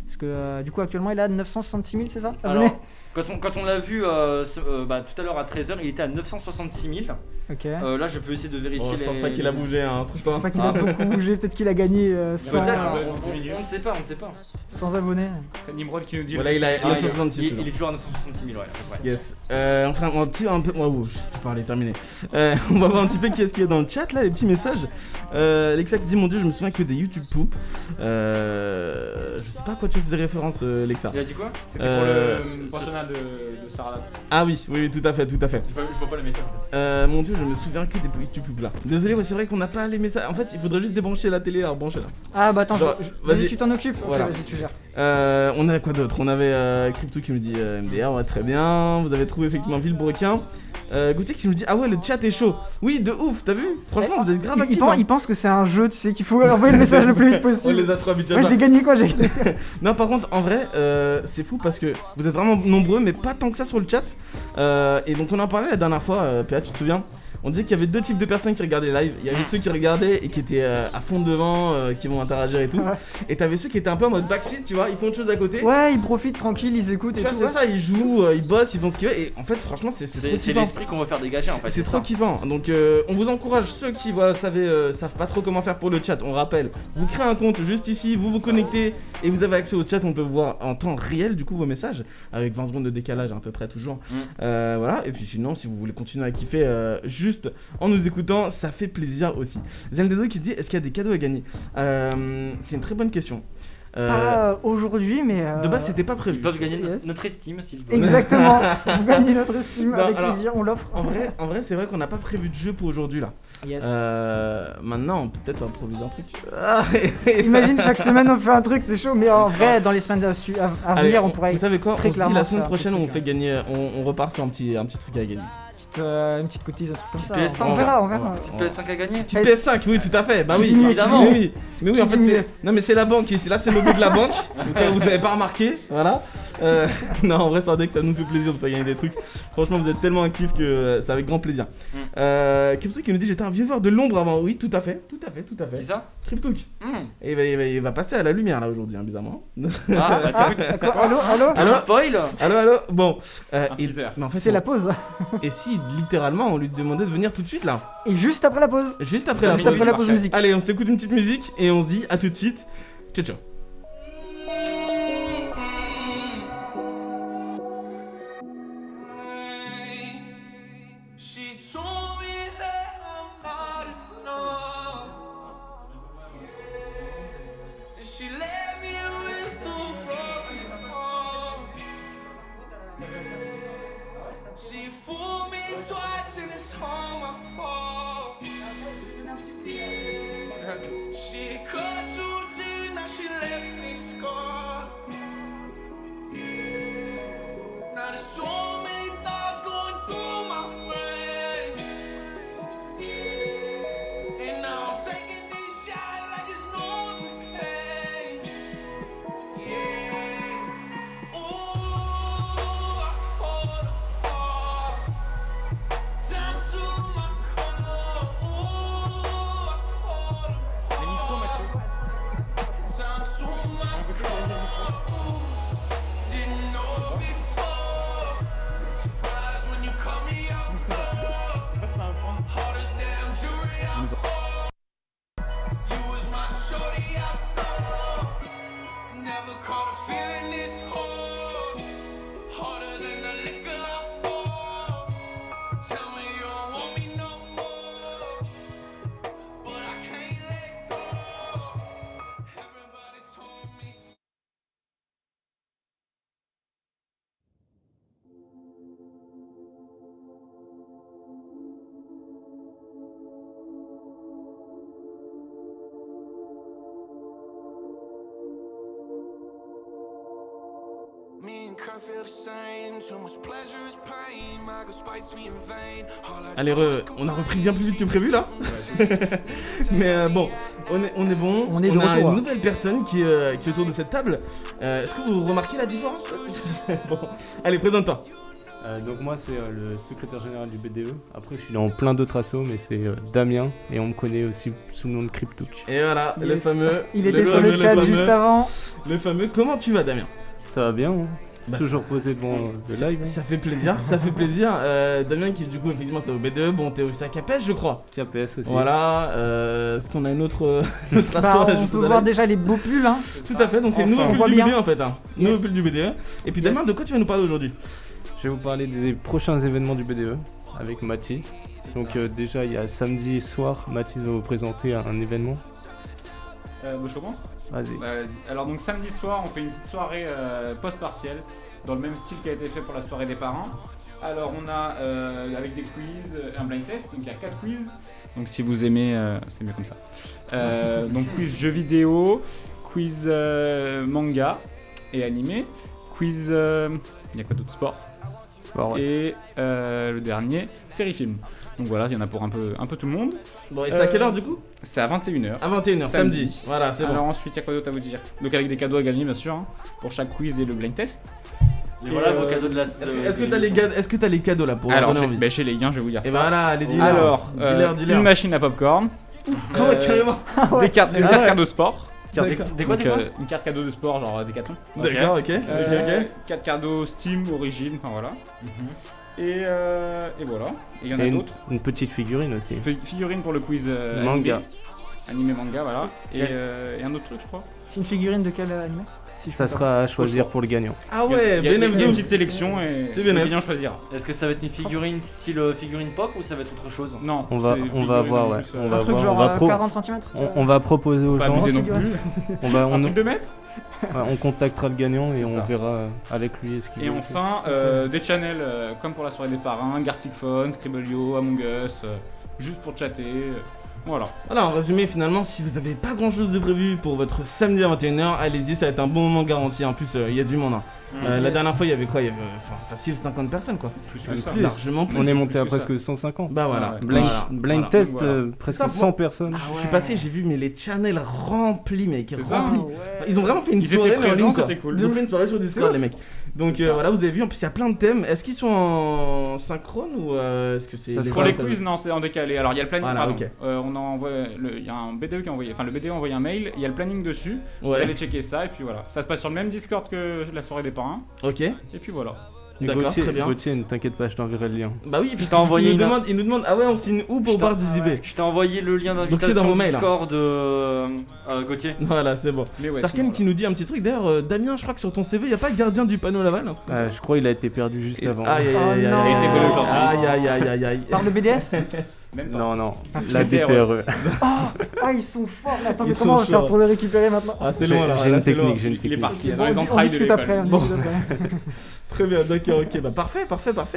Speaker 3: Parce que du coup actuellement il a 966 000, c'est ça?
Speaker 2: Alors, quand on l'a vu tout à l'heure à 13h, il était à 966 000.
Speaker 3: Ok.
Speaker 2: Là je peux essayer de vérifier.
Speaker 1: Je pense pas qu'il a bougé un truc.
Speaker 3: Je pense pas qu'il a beaucoup bougé, peut-être qu'il a gagné 100,
Speaker 2: Peut-être, on ne sait pas.
Speaker 3: 100 abonnés.
Speaker 4: Nimrod qui nous dit.
Speaker 1: Voilà, il a 966.
Speaker 2: Il est toujours à 966 000, ouais, à peu près.
Speaker 1: Yes. Enfin, un peu. Oh, je sais pas parler, terminé. On va voir un petit peu qui est-ce qu'il y a dans le chat là, les petits messages. Lexa qui dit mon dieu, je me souviens que des YouTube poop. Je sais pas à quoi tu faisais référence, Lexa.
Speaker 2: Il a dit quoi?
Speaker 4: C'était pour le pensionnat de Sarah.
Speaker 1: Ah oui, tout à fait.
Speaker 4: Je vois pas le message.
Speaker 1: Mon dieu, je me souviens que des YouTube poop là. Désolé, ouais, c'est vrai qu'on n'a pas les messages. En fait, il faudrait juste débrancher la télé, la rebrancher là.
Speaker 3: Ah bah attends, vas-y, tu t'en occupes.
Speaker 1: Voilà.
Speaker 3: Ok, vas-y, tu gères.
Speaker 1: On a quoi d'autre? On avait Crypto qui nous dit MDR, ouais, très bien. Vous avez trouvé effectivement Villebrequin. Gauthier qui nous dit ah ouais, le chat est chaud. Oui, de ouf, t'as vu? Franchement, vous êtes grave actifs.
Speaker 3: Il pense que c'est un jeu, tu sais, qu'il faut envoyer le message le plus vite possible.
Speaker 1: On les a trop habitués à
Speaker 3: Ouais,
Speaker 1: ça.
Speaker 3: j'ai gagné quoi, j'ai gagné.
Speaker 1: Non, par contre, en vrai, c'est fou parce que vous êtes vraiment nombreux, mais pas tant que ça sur le chat. Et donc, on en parlait la dernière fois, PA, tu te souviens? On disait qu'il y avait deux types de personnes qui regardaient les lives. Il y avait ceux qui regardaient et qui étaient à fond devant, qui vont interagir et tout. Et t'avais ceux qui étaient un peu en mode backseat, tu vois, ils font autre chose à côté.
Speaker 3: Ouais, ils profitent tranquille, ils écoutent et
Speaker 1: Tu vois,
Speaker 3: tout.
Speaker 1: c'est ça, ils jouent, ils bossent, ils font ce qu'ils veulent. Et en fait, franchement, c'est trop
Speaker 2: C'est
Speaker 1: kiffant.
Speaker 2: l'esprit qu'on va faire dégager en fait.
Speaker 1: C'est trop kiffant. Donc, on vous encourage, ceux qui savent pas trop comment faire pour le chat. On rappelle, vous créez un compte juste ici, vous vous connectez et vous avez accès au chat. On peut voir en temps réel du coup vos messages avec 20 secondes de décalage à peu près toujours. Voilà. Et puis sinon, si vous voulez continuer à kiffer juste en nous écoutant, ça fait plaisir aussi. Zeldedo qui dit est-ce qu'il y a des cadeaux à gagner? C'est une très bonne question.
Speaker 3: Pas aujourd'hui, mais.
Speaker 1: De base, c'était pas prévu.
Speaker 2: Ils peuvent gagner
Speaker 3: Yes.
Speaker 2: notre estime s'ils veulent.
Speaker 3: Exactement, vous gagnez notre estime
Speaker 1: Non,
Speaker 3: avec
Speaker 1: alors,
Speaker 3: plaisir, on l'offre.
Speaker 1: En vrai, c'est vrai qu'on n'a pas prévu de jeu pour aujourd'hui là.
Speaker 3: Yes.
Speaker 1: Maintenant, on peut peut-être improviser un truc.
Speaker 3: Imagine chaque semaine on fait un truc, c'est chaud, mais en vrai, dans les semaines à
Speaker 1: Allez,
Speaker 3: venir, on pourrait.
Speaker 1: Vous savez quoi?
Speaker 3: très
Speaker 1: On se dit
Speaker 3: clairement
Speaker 1: la semaine
Speaker 3: faire un
Speaker 1: prochaine,
Speaker 3: petit
Speaker 1: on
Speaker 3: truc,
Speaker 1: fait gagner, on repart sur un petit truc à gagner.
Speaker 3: Une petite cotise, un truc comme ça.
Speaker 2: PS5,
Speaker 3: On verra, on verra.
Speaker 2: Petite PS5 à gagner.
Speaker 1: Petite PS5, oui, tout à fait. Bah oui,
Speaker 3: Qui dit mieux,
Speaker 1: évidemment.
Speaker 3: qui dit
Speaker 1: Oui. Mais oui, en fait, non, mais c'est la banque ici. Là, c'est le logo de la banque. Au cas où vous n'avez pas remarqué. Voilà. Non, en vrai, c'est vrai que ça nous fait plaisir de faire gagner des trucs. Franchement, vous êtes tellement actifs que c'est avec grand plaisir. Cryptook qui nous dit j'étais un vieux de l'ombre avant. Oui, tout à fait.
Speaker 2: C'est ça?
Speaker 1: Cryptook. Et il va passer à la lumière là aujourd'hui, hein, bizarrement.
Speaker 2: Ah, bah
Speaker 3: Quoi, allô
Speaker 1: Allô
Speaker 2: spoil.
Speaker 1: Allô. Bon.
Speaker 4: Un teaser.
Speaker 1: Mais en fait,
Speaker 3: C'est la pause.
Speaker 1: Et si littéralement on lui demandait de venir tout de suite là?
Speaker 3: Et juste après la pause.
Speaker 1: Juste après la
Speaker 3: Juste
Speaker 1: pause.
Speaker 3: après la pause musique.
Speaker 1: Allez, on s'écoute une petite musique et on se dit à tout de suite. Ciao ciao.
Speaker 5: She told me that I'm not enough, and she left me with a broken heart. She fooled me twice and it's all my fault. She cut too deep, now she left me scarred. Now there's so many thoughts going through my brain, and now I'm taking these shots like it's Novocaine. Yeah. Ooh, I fall apart. Down to my core. Ooh, I fall apart. Down to my core. curve feel the same. Too much pleasure is pain. My God spites me in vain.
Speaker 1: Allez, on a repris bien plus vite que prévu là. Mais bon, on est bon.
Speaker 3: On est de
Speaker 1: a
Speaker 3: retour.
Speaker 1: une nouvelle personne qui est autour de cette table. Est-ce que vous remarquez la différence? Bon, allez, présente-toi.
Speaker 6: Donc moi c'est le secrétaire général du BDE. Après je suis dans plein d'autres assos, mais c'est Damien et on me connaît aussi sous le nom de Cryptook.
Speaker 1: Et voilà, le
Speaker 3: Yes.
Speaker 1: fameux.
Speaker 3: Il était sur le chat juste avant.
Speaker 1: Le fameux. Comment tu vas, Damien?
Speaker 6: Ça va bien, hein.
Speaker 1: Bah,
Speaker 6: Toujours posé devant le live.
Speaker 1: Ça fait plaisir, ça fait plaisir. Damien, qui du coup, effectivement, t'es au BDE, bon, t'es aussi à Capes, je crois.
Speaker 6: KPS aussi.
Speaker 1: Voilà, est-ce qu'on a une autre asso
Speaker 3: Bah,
Speaker 1: à
Speaker 3: on
Speaker 1: ajouter
Speaker 3: peut
Speaker 1: dans
Speaker 3: voir
Speaker 1: la-
Speaker 3: déjà les beaux pulls. Hein.
Speaker 1: Tout à fait, donc c'est le
Speaker 3: Enfin,
Speaker 1: nouveau
Speaker 3: on
Speaker 1: pull
Speaker 3: voit
Speaker 1: du
Speaker 3: bien.
Speaker 1: BDE en fait. Nouveau
Speaker 3: Yes.
Speaker 1: pull du BDE. Et puis
Speaker 3: Yes.
Speaker 1: Damien, de quoi tu vas nous parler aujourd'hui?
Speaker 6: Je vais vous parler des prochains événements du BDE avec Mathis. Donc déjà il y a samedi soir, Mathis va vous présenter un événement.
Speaker 4: Bon, je commence.
Speaker 6: Vas-y.
Speaker 4: Bah, vas-y. Alors donc samedi soir, on fait une petite soirée post-partielle dans le même style qui a été fait pour la soirée des parents. Alors on a avec des quiz, un blind test, donc il y a 4 quiz. Donc si vous aimez, c'est mieux comme ça. Donc quiz jeux vidéo, quiz manga et animé, quiz, il y a quoi d'autre, sport.
Speaker 6: Sport, ouais.
Speaker 4: Et le dernier, série film. Donc voilà, il y en a pour un peu tout le monde.
Speaker 1: Bon, et c'est à quelle heure du coup?
Speaker 4: C'est à 21h.
Speaker 1: À 21h, samedi. Voilà, c'est
Speaker 4: Alors
Speaker 1: bon.
Speaker 4: ensuite, il y a quoi d'autre à vous dire? Donc avec des cadeaux à gagner, bien sûr, hein, pour chaque quiz et le blind test.
Speaker 2: Et voilà
Speaker 1: Et,
Speaker 2: vos cadeaux de la
Speaker 1: Est-ce que t'as les cadeaux là pour
Speaker 4: Alors,
Speaker 1: donner envie?
Speaker 4: chez les gains, je vais vous dire
Speaker 1: Et
Speaker 4: ça.
Speaker 1: voilà, allez, dis-leur.
Speaker 4: Alors,
Speaker 1: dis-leur.
Speaker 4: une machine à popcorn,
Speaker 1: Ah ouais, carrément.
Speaker 4: des cartes, une
Speaker 1: Ah
Speaker 4: carte
Speaker 1: ouais.
Speaker 4: cadeau sport.
Speaker 2: Des quoi,
Speaker 4: Donc, une carte cadeau de sport, genre Decathlon.
Speaker 1: D'accord, ok. Ok.
Speaker 4: 4 cadeaux Steam, Origin, enfin voilà. Et voilà. Et il y en a
Speaker 6: Et
Speaker 4: d'autres.
Speaker 6: une petite figurine aussi.
Speaker 4: Figurine pour le quiz
Speaker 6: Manga.
Speaker 4: Animé manga, voilà. Et un autre truc, je crois.
Speaker 3: C'est une figurine de quel animé si je
Speaker 6: Ça
Speaker 3: peux
Speaker 6: sera à choisir pour le gagnant.
Speaker 1: Ah ouais,
Speaker 4: il y a
Speaker 1: bénéf de
Speaker 4: une
Speaker 1: ouf.
Speaker 4: petite sélection et
Speaker 1: C'est
Speaker 4: le
Speaker 1: bénéf.
Speaker 4: gagnant choisira.
Speaker 2: Est-ce que ça va être une figurine style figurine pop ou ça va être autre chose?
Speaker 4: Non,
Speaker 6: On va
Speaker 4: c'est
Speaker 6: voir,
Speaker 4: figurine en
Speaker 6: ouais.
Speaker 4: plus,
Speaker 6: On va
Speaker 3: Un truc
Speaker 6: voir,
Speaker 3: genre
Speaker 6: on va
Speaker 3: 40 cm
Speaker 6: On va proposer aux
Speaker 4: Pas
Speaker 6: gens.
Speaker 4: abuser non
Speaker 3: figurine.
Speaker 4: plus.
Speaker 6: On
Speaker 4: Un truc de mètre.
Speaker 6: on contactera le gagnant et
Speaker 4: C'est
Speaker 6: on
Speaker 4: ça.
Speaker 6: verra avec lui ce qu'il
Speaker 4: Et
Speaker 6: veut.
Speaker 4: enfin, des channels comme pour la soirée des parrains, Gartic Phone, Scribblio, Among Us, juste pour chatter. Voilà.
Speaker 1: Voilà, en résumé, finalement, si vous avez pas grand chose de prévu pour votre samedi à 21h, allez-y, ça va être un bon moment garanti. En plus, il y a du monde. Hein. La dernière fois, il y avait quoi? Il y avait facile 50 personnes quoi.
Speaker 4: Plus
Speaker 6: Même
Speaker 4: que ça.
Speaker 6: plus.
Speaker 1: Largement plus.
Speaker 6: On est monté
Speaker 4: plus
Speaker 6: à
Speaker 4: que
Speaker 6: presque 150.
Speaker 1: Bah voilà.
Speaker 4: Ouais.
Speaker 6: Blind,
Speaker 1: Voilà.
Speaker 6: blind
Speaker 1: Voilà.
Speaker 6: test,
Speaker 4: Voilà.
Speaker 6: presque
Speaker 1: ça,
Speaker 6: 100 personnes.
Speaker 1: Je suis passé, j'ai vu mais les channels remplis, mec,
Speaker 4: C'est ça.
Speaker 1: remplis. Ils ont vraiment fait une
Speaker 4: Ils
Speaker 1: soirée
Speaker 4: étaient
Speaker 1: mais en ligne
Speaker 4: présents,
Speaker 1: quoi.
Speaker 4: c'était cool.
Speaker 1: Ils ont fait une soirée sur Discord, les mecs. Donc
Speaker 4: C'est ça.
Speaker 1: voilà, vous avez vu, en plus il y a plein de thèmes. Est-ce qu'ils sont en synchrone ou est-ce que c'est
Speaker 6: Ça
Speaker 1: les
Speaker 4: Pour les
Speaker 1: uns-
Speaker 4: quiz, non, c'est en décalé. Alors il y a le planning.
Speaker 1: Voilà,
Speaker 4: pardon.
Speaker 1: ok.
Speaker 4: On a envoyé, il y a un BDE qui a envoyé, enfin le BDE a envoyé un mail. Il y a le planning dessus. Vous
Speaker 1: Ouais.
Speaker 4: allez checker ça et puis voilà. Ça se passe sur le même Discord que la soirée des parrains.
Speaker 1: Ok.
Speaker 4: Et puis voilà.
Speaker 6: Et
Speaker 1: D'accord,
Speaker 6: Gauthier,
Speaker 1: très bien.
Speaker 6: Gauthier, ne t'inquiète pas, je t'enverrai le lien.
Speaker 1: Bah oui, puis
Speaker 2: t'ai envoyé
Speaker 1: il nous
Speaker 2: une-
Speaker 1: demande, ah ouais, on signe où pour
Speaker 2: Putain,
Speaker 1: participer?
Speaker 2: Je t'ai envoyé le lien
Speaker 1: Donc c'est dans
Speaker 2: d'invitation
Speaker 1: vos mails, hein.
Speaker 2: Discord Gauthier.
Speaker 1: Voilà, c'est bon.
Speaker 4: Mais ouais.
Speaker 1: Sarken
Speaker 4: sinon,
Speaker 1: qui nous dit un petit truc. D'ailleurs, Damien, je crois que sur ton CV, il y a pas gardien du panneau Laval, un truc comme ça.
Speaker 6: Je crois qu'il a été perdu juste
Speaker 1: Et-
Speaker 6: avant.
Speaker 1: Aïe aïe
Speaker 3: Oh
Speaker 1: aïe aïe
Speaker 3: non.
Speaker 1: aïe.
Speaker 4: Il a été volé aujourd'hui.
Speaker 1: Aïe aïe aïe aïe aïe.
Speaker 3: Par le BDS
Speaker 4: Même pas.
Speaker 6: Non,
Speaker 4: Je
Speaker 6: la
Speaker 4: l'ai
Speaker 6: DTRE.
Speaker 3: Ah, ils sont forts. Attends, mais
Speaker 1: Ils
Speaker 3: comment on
Speaker 1: sont
Speaker 3: va faire
Speaker 1: chauds.
Speaker 3: pour le récupérer maintenant
Speaker 1: Ah, c'est
Speaker 6: J'ai
Speaker 1: loin là.
Speaker 6: j'ai
Speaker 1: là,
Speaker 6: une
Speaker 1: c'est loin.
Speaker 6: technique, j'ai une
Speaker 4: Il est
Speaker 6: technique.
Speaker 4: parti
Speaker 3: Bon,
Speaker 4: dans les
Speaker 3: on
Speaker 4: entrailles de
Speaker 3: discute après.
Speaker 4: l'école.
Speaker 3: on discute après.
Speaker 1: Très bien, d'accord, ok. Bah parfait.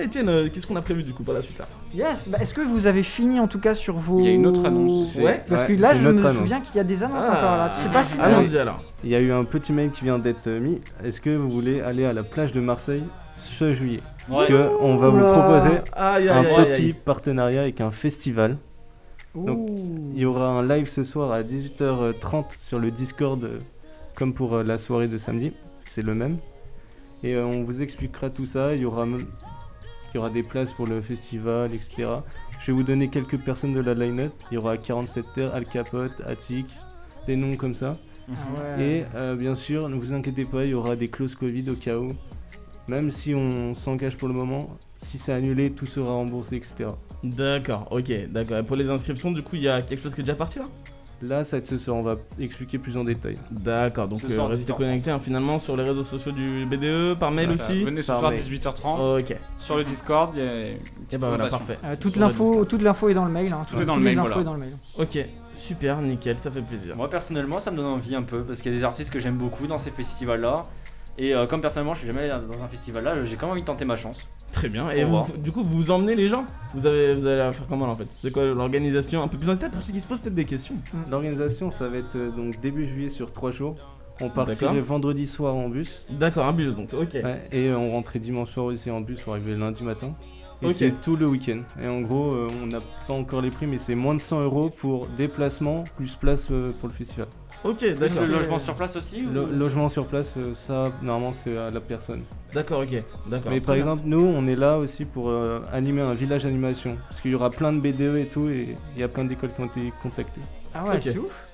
Speaker 1: Etienne, qu'est-ce qu'on a prévu du coup pour la suite là?
Speaker 3: Yes, bah, est-ce que vous avez fini en tout cas sur vos.
Speaker 4: Il y a une autre annonce.
Speaker 1: Ouais.
Speaker 3: Parce que
Speaker 6: Ouais,
Speaker 3: là,
Speaker 6: c'est
Speaker 3: je
Speaker 6: une
Speaker 3: me
Speaker 6: autre
Speaker 3: souviens qu'il y a des annonces
Speaker 1: Ah.
Speaker 3: encore là. C'est pas fini.
Speaker 1: Allons-y alors.
Speaker 6: Il y a eu un petit mail qui vient d'être mis. Est-ce que vous voulez aller à la plage de Marseille ce juillet? Parce
Speaker 2: Ouais.
Speaker 6: que on va vous
Speaker 3: Oula.
Speaker 6: proposer
Speaker 1: Aïe
Speaker 6: un
Speaker 1: aïe aïe
Speaker 6: petit
Speaker 1: aïe.
Speaker 6: partenariat avec un festival. Donc,
Speaker 3: Ouh.
Speaker 6: Il y aura un live ce soir à 18h30 sur le Discord, comme pour la soirée de samedi. C'est le même. Et on vous expliquera tout ça. Il y aura des places pour le festival, etc. Je vais vous donner quelques personnes de la line-up. Il y aura 47 Terre, Al Capote, Attic, des noms comme ça.
Speaker 3: Ah ouais.
Speaker 6: Et bien sûr, ne vous inquiétez pas, il y aura des clauses Covid au cas où. Même si on s'engage pour le moment, si c'est annulé, tout sera remboursé, etc.
Speaker 1: D'accord, ok, d'accord. Et pour les inscriptions, du coup, il y a quelque chose qui est déjà parti là?
Speaker 6: Là, ça va être ce soir, on va expliquer plus en détail.
Speaker 1: D'accord, donc
Speaker 2: Ce soir,
Speaker 1: restez
Speaker 2: 18h30.
Speaker 1: connectés hein, finalement sur les réseaux sociaux du BDE, par mail
Speaker 4: Voilà,
Speaker 1: aussi.
Speaker 4: Venez ce
Speaker 6: Par
Speaker 4: soir
Speaker 6: mail.
Speaker 4: 18h30
Speaker 1: Ok,
Speaker 4: sur le Discord. Il y a une
Speaker 1: et
Speaker 4: petite
Speaker 1: bah voilà,
Speaker 4: présentation.
Speaker 1: parfait.
Speaker 3: Toute
Speaker 1: Sur le
Speaker 3: l'info,
Speaker 1: Discord.
Speaker 3: toute l'info est dans le mail. Hein.
Speaker 4: Tout est dans
Speaker 3: Toutes
Speaker 4: le
Speaker 3: les
Speaker 4: mail,
Speaker 3: infos
Speaker 4: voilà.
Speaker 3: est dans le mail.
Speaker 1: Ok, super, nickel, ça fait plaisir.
Speaker 2: Moi personnellement ça me donne envie un peu parce qu'il y a des artistes que j'aime beaucoup dans ces festivals là. Et comme personnellement je suis jamais allé dans un festival là, j'ai quand même envie de tenter ma chance.
Speaker 1: Très bien, et
Speaker 2: Au revoir.
Speaker 1: du coup, vous emmenez les gens? Vous allez faire comment là en fait? C'est quoi l'organisation? Un peu plus en détail pour ceux qui se posent peut-être des questions.
Speaker 6: L'organisation, ça va être donc début juillet sur 3 jours. On partirait
Speaker 1: D'accord.
Speaker 6: vendredi soir en bus.
Speaker 1: D'accord, un bus donc, ok.
Speaker 6: Ouais, et on rentrait dimanche soir aussi en bus pour arriver lundi matin. Et
Speaker 1: Ok.
Speaker 6: c'est tout le week-end. Et en gros, on n'a pas encore les prix, mais c'est moins de 100 € pour déplacement plus place pour le festival.
Speaker 1: Ok,
Speaker 2: Plus
Speaker 1: d'accord.
Speaker 2: le logement sur place aussi ou...
Speaker 6: Logement sur place, ça, normalement, c'est à la personne.
Speaker 1: D'accord, ok. D'accord.
Speaker 6: Mais par
Speaker 1: Très bien.
Speaker 6: exemple, nous, on est là aussi pour animer un village animation. Parce qu'il y aura plein de BDE et tout, et il y a plein d'écoles qui ont été contactées.
Speaker 3: Ah ouais,
Speaker 1: Ok.
Speaker 3: c'est ouf.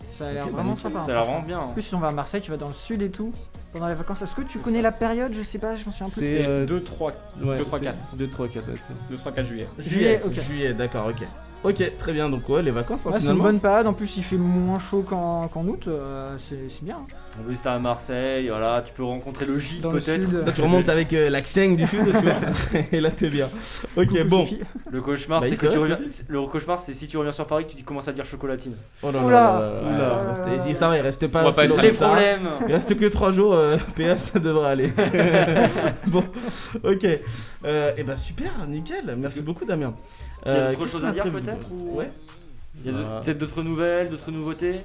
Speaker 3: Ça a l'air
Speaker 1: Ok,
Speaker 3: vraiment
Speaker 1: bah,
Speaker 3: sympa.
Speaker 2: Ça a l'air vraiment bien.
Speaker 3: En plus, si on va à Marseille, tu vas dans le sud et tout, pendant les vacances. Est-ce que tu connais la période? Je sais pas, je m'en souviens plus.
Speaker 6: C'est,
Speaker 4: C'est 2, 3,
Speaker 6: Ouais,
Speaker 4: 2, 3, 4.
Speaker 6: 2, 3, 4.
Speaker 4: 2, 3, 4 juillet.
Speaker 3: Juillet, ok.
Speaker 1: Juillet, d'accord, ok. Ok, très bien. Donc, ouais, les vacances, hein,
Speaker 3: Ouais, c'est une
Speaker 1: finalement.
Speaker 3: bonne période. En plus, il fait moins chaud qu'en août. C'est bien. hein.
Speaker 2: En plus, t'es à Marseille, voilà, tu peux rencontrer le J
Speaker 3: Dans le
Speaker 2: peut-être.
Speaker 3: sud.
Speaker 1: Ça, tu remontes avec la Xeng du sud, tu vois. Et là, t'es bien. Ok,
Speaker 3: Coucou,
Speaker 1: bon.
Speaker 3: Sophie.
Speaker 2: Le cauchemar,
Speaker 1: Bah,
Speaker 2: c'est
Speaker 1: c'est
Speaker 2: que tu
Speaker 1: vrai,
Speaker 2: reviens. Le cauchemar, c'est si tu reviens sur Paris que tu commences à dire chocolatine.
Speaker 1: Oh là
Speaker 3: Oula.
Speaker 1: là là là.
Speaker 3: Oula.
Speaker 1: Restez- Ça va, il reste pas
Speaker 4: On va
Speaker 1: si
Speaker 4: pas être
Speaker 1: longtemps
Speaker 2: Les
Speaker 1: que ça.
Speaker 2: problèmes.
Speaker 1: Il reste que 3 jours, PA, ça devrait aller. Bon, ok. Et bah, super, nickel. Merci beaucoup, Damien.
Speaker 2: Il y a d'autres
Speaker 1: qu'est-ce
Speaker 2: choses
Speaker 1: qu'on
Speaker 2: à
Speaker 1: a
Speaker 2: dire,
Speaker 1: prévu,
Speaker 2: peut-être,
Speaker 1: du coup
Speaker 2: ou-
Speaker 1: Ouais.
Speaker 2: Il y a peut-être d'autres nouvelles, d'autres nouveautés.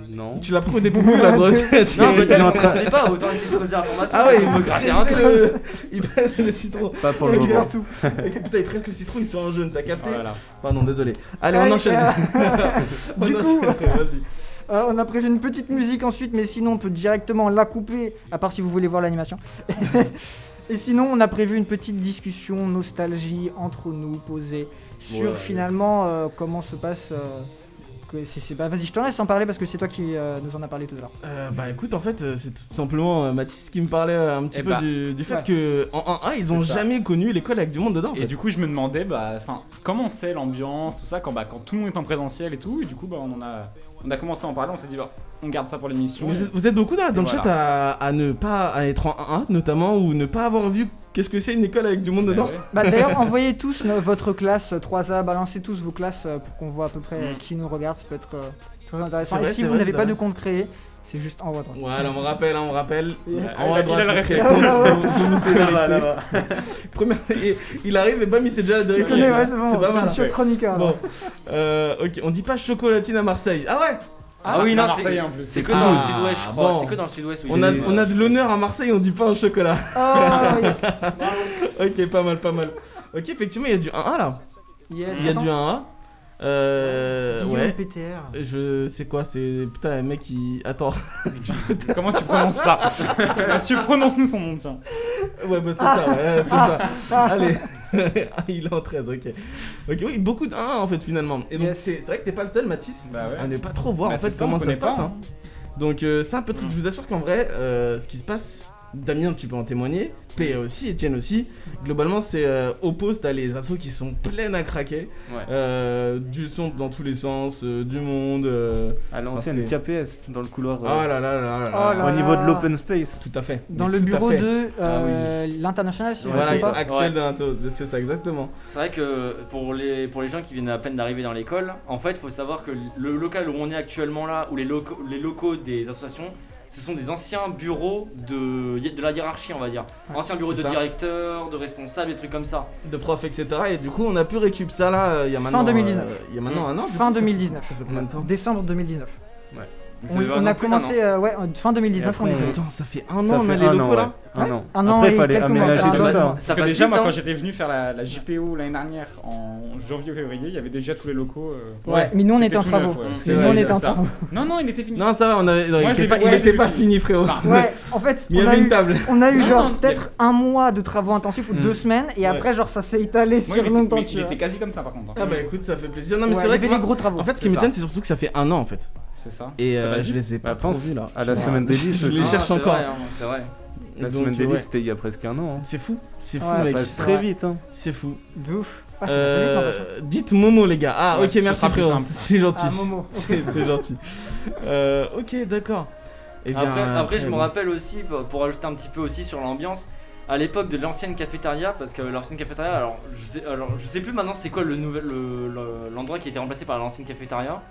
Speaker 6: Non.
Speaker 1: Tu l'as pris au dépourvu, la grosse.
Speaker 2: Non, peut-être, je sais pas, autant essayer de creuser l'information.
Speaker 1: Ah ouais, il
Speaker 2: peut
Speaker 1: veut
Speaker 2: gratter un
Speaker 1: presser
Speaker 2: truc.
Speaker 1: il presse le citron.
Speaker 6: Pas pour le
Speaker 3: Avec
Speaker 6: moment.
Speaker 3: leur tout.
Speaker 1: Putain, il presse le citron, ils sont en jaune, t'as capté?
Speaker 4: Voilà.
Speaker 1: Pardon, désolé. Allez,
Speaker 3: Ouais,
Speaker 1: on enchaîne. On
Speaker 3: Du coup,
Speaker 1: enchaîne, vas-y.
Speaker 3: on a prévu une petite musique ensuite, mais sinon on peut directement la couper, à part si vous voulez voir l'animation. Et sinon, on a prévu une petite discussion nostalgie entre nous, posée sur
Speaker 1: Ouais,
Speaker 3: finalement comment se passe. Bah, vas-y, je t'en laisse en parler parce que c'est toi qui nous en a parlé tout à l'heure.
Speaker 1: Bah écoute, en fait, c'est tout simplement Mathis qui me parlait un petit
Speaker 4: Eh
Speaker 1: peu
Speaker 4: bah,
Speaker 1: du fait
Speaker 3: ouais.
Speaker 1: que en 1A, ils ont
Speaker 4: C'est ça.
Speaker 1: jamais connu l'école avec du monde dedans en
Speaker 4: Et
Speaker 1: fait.
Speaker 4: du coup, je me demandais, comment c'est l'ambiance, tout ça, quand tout le monde est en présentiel et tout. Et du coup, on a commencé à en parler. On s'est dit, on garde ça pour l'émission.
Speaker 1: Vous êtes beaucoup dans le
Speaker 4: Et
Speaker 1: chat à ne pas à être en 1A notamment ou ne pas avoir vu qu'est-ce que c'est une école avec du monde dedans.
Speaker 4: Ouais.
Speaker 3: Bah, d'ailleurs, envoyez tous votre classe 3A, balancez tous vos classes pour qu'on voit à peu près qui nous regarde, ça peut être très intéressant.
Speaker 1: C'est vrai,
Speaker 3: Et si
Speaker 1: c'est
Speaker 3: vous
Speaker 1: vrai,
Speaker 3: n'avez pas
Speaker 1: bah.
Speaker 3: de compte créé, c'est juste en haut à droite.
Speaker 1: Voilà, on me rappelle.
Speaker 3: Yes.
Speaker 1: En haut à droite,
Speaker 4: Il a le
Speaker 1: faut créer
Speaker 4: réflexe.
Speaker 1: compte, vous nous faites
Speaker 2: Là-bas,
Speaker 1: vérité.
Speaker 2: là-bas.
Speaker 1: Et il arrive et bam, il sait déjà la
Speaker 3: C'est
Speaker 1: direction.
Speaker 3: ouais, c'est bon,
Speaker 1: C'est pas mal.
Speaker 3: monsieur le chroniqueur.
Speaker 1: Bon, ok, on dit pas chocolatine à Marseille. Ah ouais.
Speaker 2: Ah oui, non,
Speaker 4: Marseille en plus.
Speaker 2: c'est que
Speaker 1: Ah,
Speaker 2: dans le sud-ouest, je crois.
Speaker 1: bon.
Speaker 2: C'est que dans le sud-ouest. où
Speaker 1: On
Speaker 2: il y
Speaker 1: a,
Speaker 2: des-
Speaker 1: on a de l'honneur à Marseille, on dit pas un chocolat.
Speaker 3: Oh, yes.
Speaker 1: Ok, pas mal. Ok, effectivement, il y a du 1A là.
Speaker 3: Yes,
Speaker 1: Il y a
Speaker 3: attends.
Speaker 1: du 1A.
Speaker 3: Guillaume
Speaker 1: Ouais.
Speaker 3: PTR.
Speaker 1: Je sais quoi, c'est. Putain, un mec qui. Attends.
Speaker 4: Comment tu prononces ça? Tu prononces-nous son nom, tiens.
Speaker 1: Ouais, bah c'est ça, ouais, c'est ça. Allez. Il est en 13, ok. Ok, oui, beaucoup de 1A en fait finalement. Et donc,
Speaker 3: Yes.
Speaker 1: c'est vrai que t'es pas le seul, Mathis,
Speaker 4: Bah ouais.
Speaker 1: à ne pas trop voir
Speaker 4: Bah,
Speaker 1: en fait
Speaker 4: c'est ça,
Speaker 1: comment
Speaker 4: on
Speaker 1: ça
Speaker 4: connaît
Speaker 1: se passe.
Speaker 4: pas,
Speaker 1: Hein. Donc, c'est un peu triste. Je vous assure qu'en vrai, ce qui se passe. Damien, tu peux en témoigner, PA aussi, Etienne aussi. Globalement, c'est au poste, t'as les assos qui sont pleines à craquer.
Speaker 2: Ouais.
Speaker 1: Du son dans tous les sens, du monde.
Speaker 6: À l'ancienne
Speaker 1: c'est-
Speaker 6: KPS, dans le couloir.
Speaker 1: Oh là là là là.
Speaker 3: Oh là
Speaker 6: Au niveau
Speaker 3: là.
Speaker 6: de l'open space.
Speaker 1: Tout à fait.
Speaker 3: Dans
Speaker 1: Mais
Speaker 3: le
Speaker 1: tout à
Speaker 3: bureau
Speaker 1: fait.
Speaker 3: de
Speaker 2: Ah
Speaker 3: l'international, si je ne
Speaker 1: Voilà,
Speaker 3: me
Speaker 2: c'est
Speaker 3: trompe
Speaker 2: ça.
Speaker 3: pas.
Speaker 1: actuel de l'into, c'est ça exactement.
Speaker 2: C'est vrai que pour les gens qui viennent à peine d'arriver dans l'école, en fait, il faut savoir que le local où on est actuellement là, ou les locaux des associations, ce sont des anciens bureaux de la hiérarchie, on va dire.
Speaker 3: Ouais,
Speaker 2: Anciens bureaux
Speaker 1: c'est
Speaker 2: de
Speaker 1: ça.
Speaker 2: directeurs, de responsables, des trucs comme ça.
Speaker 1: De prof, etc. Et du coup, on a pu récup ça là, il y a maintenant.
Speaker 3: 2019.
Speaker 1: Il y a maintenant un an. du
Speaker 3: Fin
Speaker 1: coup, ça fait-
Speaker 3: 2019.
Speaker 1: Ça fait combien de temps
Speaker 3: Décembre 2019.
Speaker 2: Donc, ça
Speaker 3: On,
Speaker 2: fait
Speaker 3: on
Speaker 2: vraiment
Speaker 3: a
Speaker 2: plus d'un an.
Speaker 3: commencé fin 2019,
Speaker 6: Et
Speaker 3: on
Speaker 6: après,
Speaker 3: les a.
Speaker 1: Attends, ça fait un
Speaker 6: Ça
Speaker 1: an, on a
Speaker 6: fait
Speaker 1: les
Speaker 6: un
Speaker 1: locaux
Speaker 6: an,
Speaker 1: là.
Speaker 6: ouais. Un
Speaker 3: Ouais,
Speaker 6: an.
Speaker 3: un an
Speaker 6: Après,
Speaker 3: et
Speaker 6: il fallait
Speaker 3: quelques mois.
Speaker 6: aménager
Speaker 3: Ah,
Speaker 6: tout
Speaker 3: bah,
Speaker 6: ça.
Speaker 2: Ça
Speaker 4: Parce que
Speaker 2: passe
Speaker 4: déjà,
Speaker 2: vite,
Speaker 4: moi,
Speaker 2: hein.
Speaker 4: quand j'étais venu faire la JPO l'année dernière, en janvier ou février, il y avait déjà tous les locaux.
Speaker 3: Ouais, mais nous on
Speaker 4: C'était
Speaker 3: était en
Speaker 4: tout
Speaker 3: travaux.
Speaker 4: neuf, ouais.
Speaker 3: Mais nous on
Speaker 1: vrai,
Speaker 3: était en
Speaker 4: ça.
Speaker 3: travaux.
Speaker 4: Non, il était fini.
Speaker 1: Non, ça va, il
Speaker 4: je l'ai
Speaker 1: était pas,
Speaker 4: vu,
Speaker 1: il
Speaker 4: ouais, je
Speaker 1: était
Speaker 4: l'ai
Speaker 1: pas
Speaker 4: vu.
Speaker 1: fini, frérot.
Speaker 3: Ouais, en fait,
Speaker 1: Mais il y
Speaker 3: on a
Speaker 1: avait une
Speaker 3: eu-
Speaker 1: table.
Speaker 3: on a eu
Speaker 4: Non,
Speaker 3: genre
Speaker 4: non,
Speaker 3: peut-être un mois de travaux intensifs ou 2 semaines et
Speaker 1: Ouais.
Speaker 3: après genre ça s'est étalé
Speaker 4: Ouais,
Speaker 3: sur
Speaker 4: mais
Speaker 3: longtemps.
Speaker 4: mais
Speaker 3: tu
Speaker 4: il
Speaker 3: vois.
Speaker 4: était quasi comme ça par contre.
Speaker 1: Ah bah écoute, ça fait plaisir. Non, mais
Speaker 3: Ouais,
Speaker 1: c'est vrai
Speaker 3: il y
Speaker 1: que
Speaker 3: avait
Speaker 1: moi,
Speaker 3: des gros travaux.
Speaker 1: en fait, ce qui
Speaker 4: C'est
Speaker 1: m'étonne,
Speaker 4: ça.
Speaker 1: c'est surtout que ça fait un an en fait.
Speaker 4: C'est ça.
Speaker 1: Et
Speaker 4: Ça passe
Speaker 1: je
Speaker 4: vite.
Speaker 1: les ai pas
Speaker 6: Bah,
Speaker 1: trop
Speaker 6: pense
Speaker 1: vus là.
Speaker 6: à la semaine des 10
Speaker 1: Je les
Speaker 6: aussi.
Speaker 1: cherche
Speaker 2: Ah, c'est
Speaker 1: encore.
Speaker 2: vrai, hein, c'est vrai.
Speaker 6: La
Speaker 1: Donc,
Speaker 6: semaine des
Speaker 1: ouais.
Speaker 6: 10, c'était il y a presque un an. Hein.
Speaker 1: C'est fou, c'est fou,
Speaker 3: Ouais,
Speaker 1: mec.
Speaker 6: Ça passe
Speaker 3: c'est
Speaker 6: très
Speaker 3: vrai.
Speaker 6: vite. Hein.
Speaker 1: C'est fou.
Speaker 3: De ouf. Ah, c'est passé vite, n'empêche.
Speaker 1: Dites Momo, les gars. Ah,
Speaker 4: Ouais,
Speaker 1: ok,
Speaker 4: ce
Speaker 1: merci
Speaker 4: sera plus
Speaker 1: frérot.
Speaker 4: simple.
Speaker 1: C'est gentil.
Speaker 3: Ah, Momo.
Speaker 1: C'est gentil. Ok, d'accord. Eh bien,
Speaker 2: Après, je me
Speaker 1: bon.
Speaker 2: rappelle aussi, pour ajouter un petit peu aussi sur l'ambiance, à l'époque de l'ancienne cafétéria, parce que l'ancienne cafétéria, alors je sais plus maintenant c'est quoi l'endroit qui a été remplacé par l'ancienne cafétéria.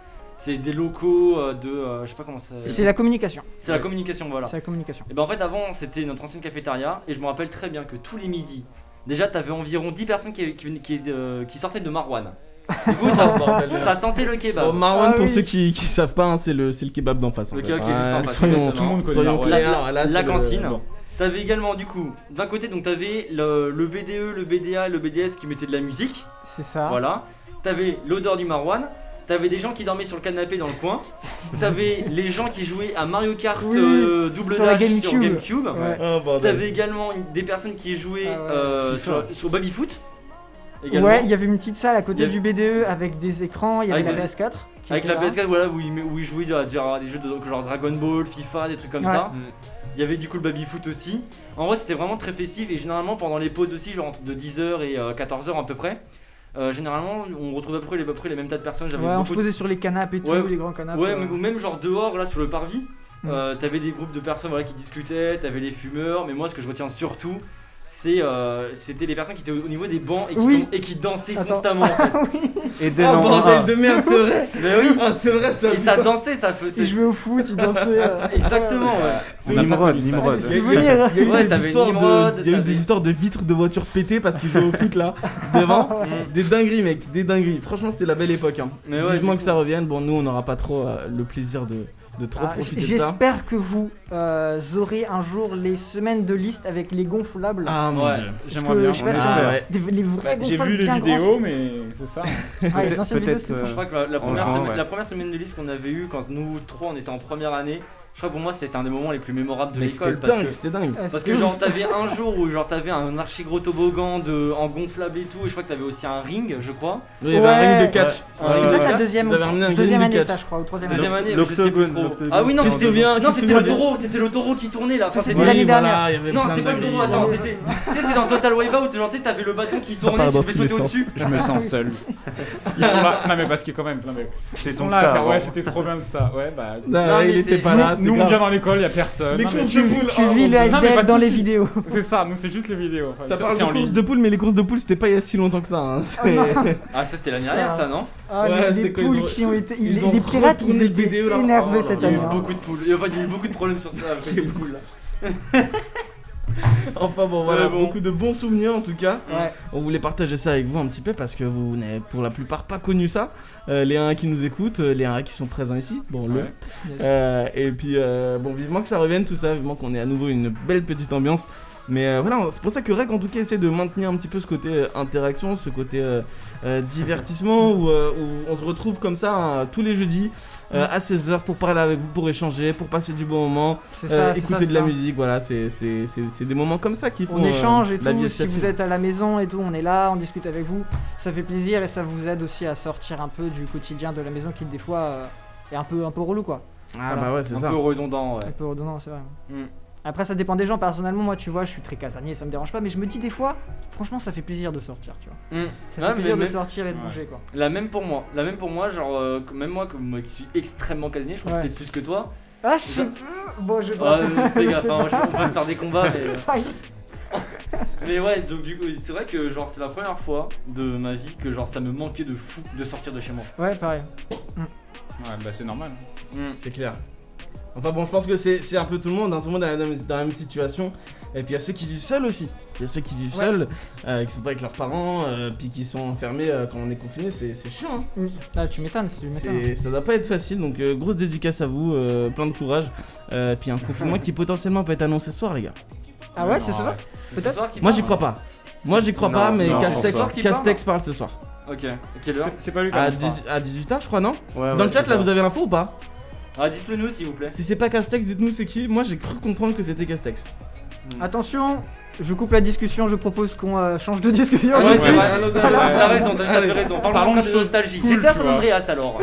Speaker 2: C'est des locaux je sais pas comment ça.
Speaker 3: C'est la communication.
Speaker 2: C'est la communication, voilà.
Speaker 3: C'est la communication.
Speaker 2: Et ben en fait avant c'était notre ancienne cafétéria et je me rappelle très bien que tous les midis, déjà t'avais environ 10 personnes qui sortaient de Marouane. Du coup, ça sentait le kebab.
Speaker 1: Bon, Marwan,
Speaker 3: Ah
Speaker 1: pour
Speaker 3: oui.
Speaker 1: ceux qui savent pas, hein, c'est le kebab d'en face. en
Speaker 2: Ok,
Speaker 1: fait.
Speaker 2: ok, juste en face,
Speaker 1: soyons,
Speaker 2: exactement.
Speaker 4: Tout le monde connaît
Speaker 1: soyons
Speaker 4: Marwan.
Speaker 1: clairs, là, c'est
Speaker 2: La
Speaker 1: le-
Speaker 2: cantine.
Speaker 1: bon.
Speaker 2: T'avais également du coup, d'un côté donc t'avais le BDE, le BDA et le BDS qui mettaient de la musique,
Speaker 3: C'est ça.
Speaker 2: voilà. T'avais l'odeur du Marwan, t'avais des gens qui dormaient sur le canapé dans le coin, t'avais les gens qui jouaient à Mario Kart
Speaker 3: Oui,
Speaker 2: double
Speaker 3: sur la
Speaker 2: dash sur
Speaker 3: GameCube.
Speaker 2: GameCube.
Speaker 3: Ouais.
Speaker 1: Oh, bordel.
Speaker 2: T'avais également des personnes qui jouaient
Speaker 3: Ah ouais.
Speaker 2: sur Babyfoot. Également.
Speaker 3: Ouais, il y avait une petite salle à côté
Speaker 2: Il y
Speaker 3: du BDE avec des écrans, il y avait
Speaker 2: Avec
Speaker 3: la
Speaker 2: des-
Speaker 3: PS4. qui
Speaker 2: Avec
Speaker 3: était
Speaker 2: la
Speaker 3: là.
Speaker 2: PS4 voilà, où ils jouaient à des jeux de, genre Dragon Ball, FIFA, des trucs comme
Speaker 3: Ouais.
Speaker 2: ça. Il y avait du coup le baby-foot aussi. En vrai c'était vraiment très festif et généralement pendant les pauses aussi, genre entre de 10h et 14h à peu près. Généralement on retrouve à peu près les mêmes tas de personnes. J'avais
Speaker 3: Ouais, on se
Speaker 2: beaucoup de...
Speaker 3: posait sur les canapes et tout,
Speaker 2: Ouais.
Speaker 3: les grands canapes.
Speaker 2: Ouais, ou même genre dehors là sur le parvis.
Speaker 3: Mm.
Speaker 2: T'avais des groupes de personnes voilà, qui discutaient, t'avais les fumeurs, mais moi ce que je retiens surtout c'était les personnes qui étaient au niveau des bancs et qui,
Speaker 3: Oui.
Speaker 2: et qui dansaient
Speaker 3: Attends.
Speaker 2: constamment en fait.
Speaker 6: Et dès
Speaker 1: Ah,
Speaker 6: l'endroit-
Speaker 1: bordel de merde, c'est vrai.
Speaker 2: Mais oui,
Speaker 1: Ah, c'est vrai, ça.
Speaker 2: et ça dansait, ça faisait.
Speaker 3: Ils jouaient au foot, ils dansaient.
Speaker 2: Exactement, ouais.
Speaker 4: On n'a pas
Speaker 6: Nimrod,
Speaker 4: connu ça.
Speaker 6: Nimrod.
Speaker 3: Ah, des souvenirs.
Speaker 1: Il y a eu
Speaker 2: Ouais,
Speaker 1: des
Speaker 2: t'avais
Speaker 1: histoires
Speaker 2: Nimrod,
Speaker 1: il y a eu
Speaker 2: t'avais-
Speaker 1: des histoires de vitres de voitures pétées parce qu'ils jouaient au foot là devant. Des dingueries, mec, des dingueries. Franchement, c'était la belle époque. Hein.
Speaker 2: Mais ouais,
Speaker 1: Vivement
Speaker 2: du
Speaker 1: que
Speaker 2: coup.
Speaker 1: ça revienne. Bon, nous, on n'aura pas trop le plaisir de trop
Speaker 3: Ah,
Speaker 1: profiter de ça.
Speaker 3: J'espère que vous aurez un jour les semaines de liste avec les gonflables.
Speaker 1: Ah mon
Speaker 2: Ouais.
Speaker 1: dieu.
Speaker 3: Parce
Speaker 4: J'aimerais
Speaker 3: que
Speaker 4: bien.
Speaker 3: je sais pas si
Speaker 1: Ah,
Speaker 3: on-
Speaker 1: ouais.
Speaker 3: les vrais
Speaker 4: J'ai
Speaker 3: gonflables
Speaker 4: vu les
Speaker 3: bien
Speaker 4: vidéos,
Speaker 3: grands.
Speaker 4: mais c'est ça.
Speaker 3: Ah, les anciennes vidéos,
Speaker 6: Peut-être,
Speaker 3: c'était fou.
Speaker 2: Je crois que la première,
Speaker 6: Enfin,
Speaker 2: semaine,
Speaker 6: ouais.
Speaker 2: la première semaine de liste qu'on avait eue quand nous trois on était en première année, je crois que pour moi c'était un des moments les plus mémorables de
Speaker 1: Mec, c'était
Speaker 2: l'école parce
Speaker 1: dingue,
Speaker 2: que,
Speaker 1: c'était dingue.
Speaker 3: Ah,
Speaker 2: parce
Speaker 3: c'était
Speaker 2: que
Speaker 3: ouf.
Speaker 2: genre t'avais un jour où genre t'avais un archi gros toboggan en gonflable et tout et je crois que t'avais aussi un ring je crois.
Speaker 1: Oui, il y avait un ring de catch.
Speaker 2: Ouais.
Speaker 3: C'était
Speaker 2: Ouais,
Speaker 3: peut-être
Speaker 2: ouais.
Speaker 3: la deuxième,
Speaker 1: Vous avez ramené un
Speaker 3: deuxième
Speaker 1: game du
Speaker 3: année
Speaker 1: catch.
Speaker 3: ça je crois, ou troisième année.
Speaker 2: Deuxième année, je sais plus
Speaker 6: L'octogone,
Speaker 2: trop.
Speaker 6: l'octogone.
Speaker 2: Ah oui non,
Speaker 1: Tu te
Speaker 2: c'était-
Speaker 1: souviens-
Speaker 2: non
Speaker 1: tu te
Speaker 2: c'était le
Speaker 1: souviens-
Speaker 2: taureau, c'était le taureau qui tournait là.
Speaker 3: Ça,
Speaker 2: Enfin,
Speaker 3: c'était l'année dernière.
Speaker 1: voilà, il y avait
Speaker 2: Non,
Speaker 1: plein
Speaker 2: c'était pas le
Speaker 1: dingueries.
Speaker 2: taureau, attends, c'était. Tu sais, c'est dans Total Wipeout, genre, tu sais, t'avais le bâton qui
Speaker 1: Ça
Speaker 2: tournait,
Speaker 1: part
Speaker 2: tu
Speaker 1: dans
Speaker 2: pouvais
Speaker 1: tous les
Speaker 2: sauter
Speaker 1: sens.
Speaker 2: au-dessus.
Speaker 4: Je me sens seul. Ils sont là. Non, mais parce que quand même. Non, mais ils sont
Speaker 6: donc
Speaker 4: là
Speaker 6: ça,
Speaker 4: à faire.
Speaker 6: avant.
Speaker 4: Ouais, c'était trop bien de ça. Ouais, bah.
Speaker 1: Non,
Speaker 2: Non, mais
Speaker 1: il était
Speaker 2: c'est-
Speaker 1: pas là, c'est
Speaker 4: Nous, on
Speaker 1: grave.
Speaker 4: vient dans l'école, y a personne.
Speaker 1: Les
Speaker 4: Non, mais
Speaker 1: courses de poules.
Speaker 3: Tu
Speaker 1: oh,
Speaker 3: vis
Speaker 1: mon
Speaker 3: le
Speaker 1: Dieu.
Speaker 4: Non, mais pas
Speaker 3: SDF
Speaker 4: de
Speaker 3: dans les
Speaker 4: soucis.
Speaker 3: vidéos.
Speaker 4: C'est ça, nous c'est juste les vidéos. Enfin,
Speaker 1: Ça
Speaker 4: c'est-
Speaker 1: parle
Speaker 4: c'est
Speaker 1: de
Speaker 4: en
Speaker 1: courses
Speaker 4: ligne.
Speaker 1: de poules, mais les courses de poules, c'était pas il y a si longtemps que ça. Hein. C'est-
Speaker 2: Ah, ça c'était l'année dernière, ça, non?
Speaker 3: Ah,
Speaker 1: Ouais,
Speaker 3: les
Speaker 1: c'était quand
Speaker 3: poules
Speaker 1: ils ont-
Speaker 3: qui ont été.
Speaker 1: ils ont
Speaker 3: Les pirates,
Speaker 1: retourné
Speaker 3: ils
Speaker 1: le
Speaker 3: étaient
Speaker 1: vidéo, là.
Speaker 3: énervés
Speaker 1: Oh
Speaker 3: cette
Speaker 2: Il y a
Speaker 3: année.
Speaker 2: eu
Speaker 3: hein.
Speaker 2: beaucoup de poules. Il y a eu beaucoup de problèmes sur ça avec les poules là.
Speaker 1: Enfin bon, voilà,
Speaker 2: Ouais, bon.
Speaker 1: beaucoup de bons souvenirs en tout cas.
Speaker 3: Ouais.
Speaker 1: On voulait partager ça avec vous un petit peu parce que vous n'avez pour la plupart pas connu ça. Les uns qui nous écoutent, les uns qui sont présents ici, bon le.
Speaker 4: Ouais.
Speaker 3: Yes.
Speaker 1: Et puis bon, vivement que ça revienne tout ça, vivement qu'on ait à nouveau une belle petite ambiance. Mais voilà, c'est pour ça que Rec en tout cas essaie de maintenir un petit peu ce côté interaction, ce côté divertissement où on se retrouve comme ça tous les jeudis à 16h pour parler avec vous, pour échanger, pour passer du bon moment,
Speaker 3: C'est ça, c'est
Speaker 1: écouter
Speaker 3: ça,
Speaker 1: de la
Speaker 3: c'est ça.
Speaker 1: musique, voilà, c'est des moments comme ça qui font
Speaker 3: On échange et
Speaker 1: la vie
Speaker 3: tout, si
Speaker 1: associative.
Speaker 3: vous êtes à la maison et tout, on est là, on discute avec vous, ça fait plaisir et ça vous aide aussi à sortir un peu du quotidien de la maison qui des fois est un peu relou quoi.
Speaker 1: Ah
Speaker 3: Voilà.
Speaker 1: bah ouais, c'est
Speaker 2: Un
Speaker 1: ça.
Speaker 2: peu redondant,
Speaker 3: Un
Speaker 2: ouais.
Speaker 3: peu redondant, c'est vrai.
Speaker 2: Mm.
Speaker 3: Après ça dépend des gens, personnellement moi tu vois je suis très casanier, ça me dérange pas, mais je me dis des fois, franchement ça fait plaisir de sortir tu vois.
Speaker 2: Mm.
Speaker 3: Ça
Speaker 2: Ouais,
Speaker 3: fait plaisir
Speaker 2: mais-
Speaker 3: de sortir et de
Speaker 4: Ouais.
Speaker 3: bouger quoi.
Speaker 2: La même pour moi, genre, même moi qui suis extrêmement casanier, je crois
Speaker 3: Ouais.
Speaker 2: peut-être plus que toi.
Speaker 3: Ah je sais
Speaker 2: Genre-
Speaker 3: bon je vais
Speaker 2: Ah,
Speaker 3: pas...
Speaker 2: fais
Speaker 3: je
Speaker 2: gaffe,
Speaker 3: sais
Speaker 2: hein,
Speaker 3: pas.
Speaker 2: on va se faire des combats, mais.
Speaker 3: Fight.
Speaker 2: Mais ouais, donc du coup, c'est vrai que genre c'est la première fois de ma vie que genre ça me manquait de fou de sortir de chez moi.
Speaker 3: Ouais pareil.
Speaker 4: Ouais, bah c'est normal.
Speaker 1: C'est clair. Enfin bon, je pense que c'est un peu tout le monde, hein. Tout le monde est dans la même situation. Et puis il y a ceux qui vivent seuls aussi. Il y a ceux qui vivent
Speaker 3: Ouais.
Speaker 1: seuls, qui sont pas avec leurs parents, puis qui sont enfermés quand on est confiné. C'est chiant. Hein.
Speaker 3: Ah tu m'étonnes, tu m'étonnes.
Speaker 1: Ça doit pas être facile, donc grosse dédicace à vous, plein de courage. Puis un confinement qui potentiellement peut être annoncé ce soir, les gars.
Speaker 3: Ah ouais c'est
Speaker 4: Non,
Speaker 3: ça
Speaker 4: ouais.
Speaker 2: C'est
Speaker 3: Peut-être.
Speaker 2: ce soir qu'il
Speaker 1: Moi
Speaker 2: part,
Speaker 1: j'y crois
Speaker 2: hein.
Speaker 1: pas. Moi j'y crois
Speaker 6: Non,
Speaker 1: pas, mais
Speaker 6: non,
Speaker 1: Castex,
Speaker 2: c'est pas.
Speaker 1: Castex parle ce soir.
Speaker 2: Ok, à quelle heure?
Speaker 4: C'est pas lui qui
Speaker 1: À,
Speaker 4: annonce pas.
Speaker 1: 18h, je crois, non?
Speaker 6: Ouais,
Speaker 1: Dans le chat,
Speaker 6: c'est
Speaker 1: là,
Speaker 6: ça.
Speaker 1: vous avez l'info ou pas?
Speaker 2: Ah, dites-le nous s'il vous plaît.
Speaker 1: Si c'est pas Castex, dites-nous c'est qui. Moi j'ai cru comprendre que c'était Castex.
Speaker 3: Attention, je coupe la discussion, je propose qu'on change de discussion.
Speaker 1: Ah
Speaker 3: tout
Speaker 2: Ouais,
Speaker 3: de
Speaker 2: c'est
Speaker 3: suite.
Speaker 2: vrai,
Speaker 1: Voilà.
Speaker 2: t'as raison, t'as fait raison. Parlons
Speaker 4: Parlons
Speaker 2: de
Speaker 4: de choses
Speaker 2: nostalgie.
Speaker 4: cool,
Speaker 2: J'étais à
Speaker 4: tu
Speaker 2: San
Speaker 4: vois.
Speaker 2: Andreas alors.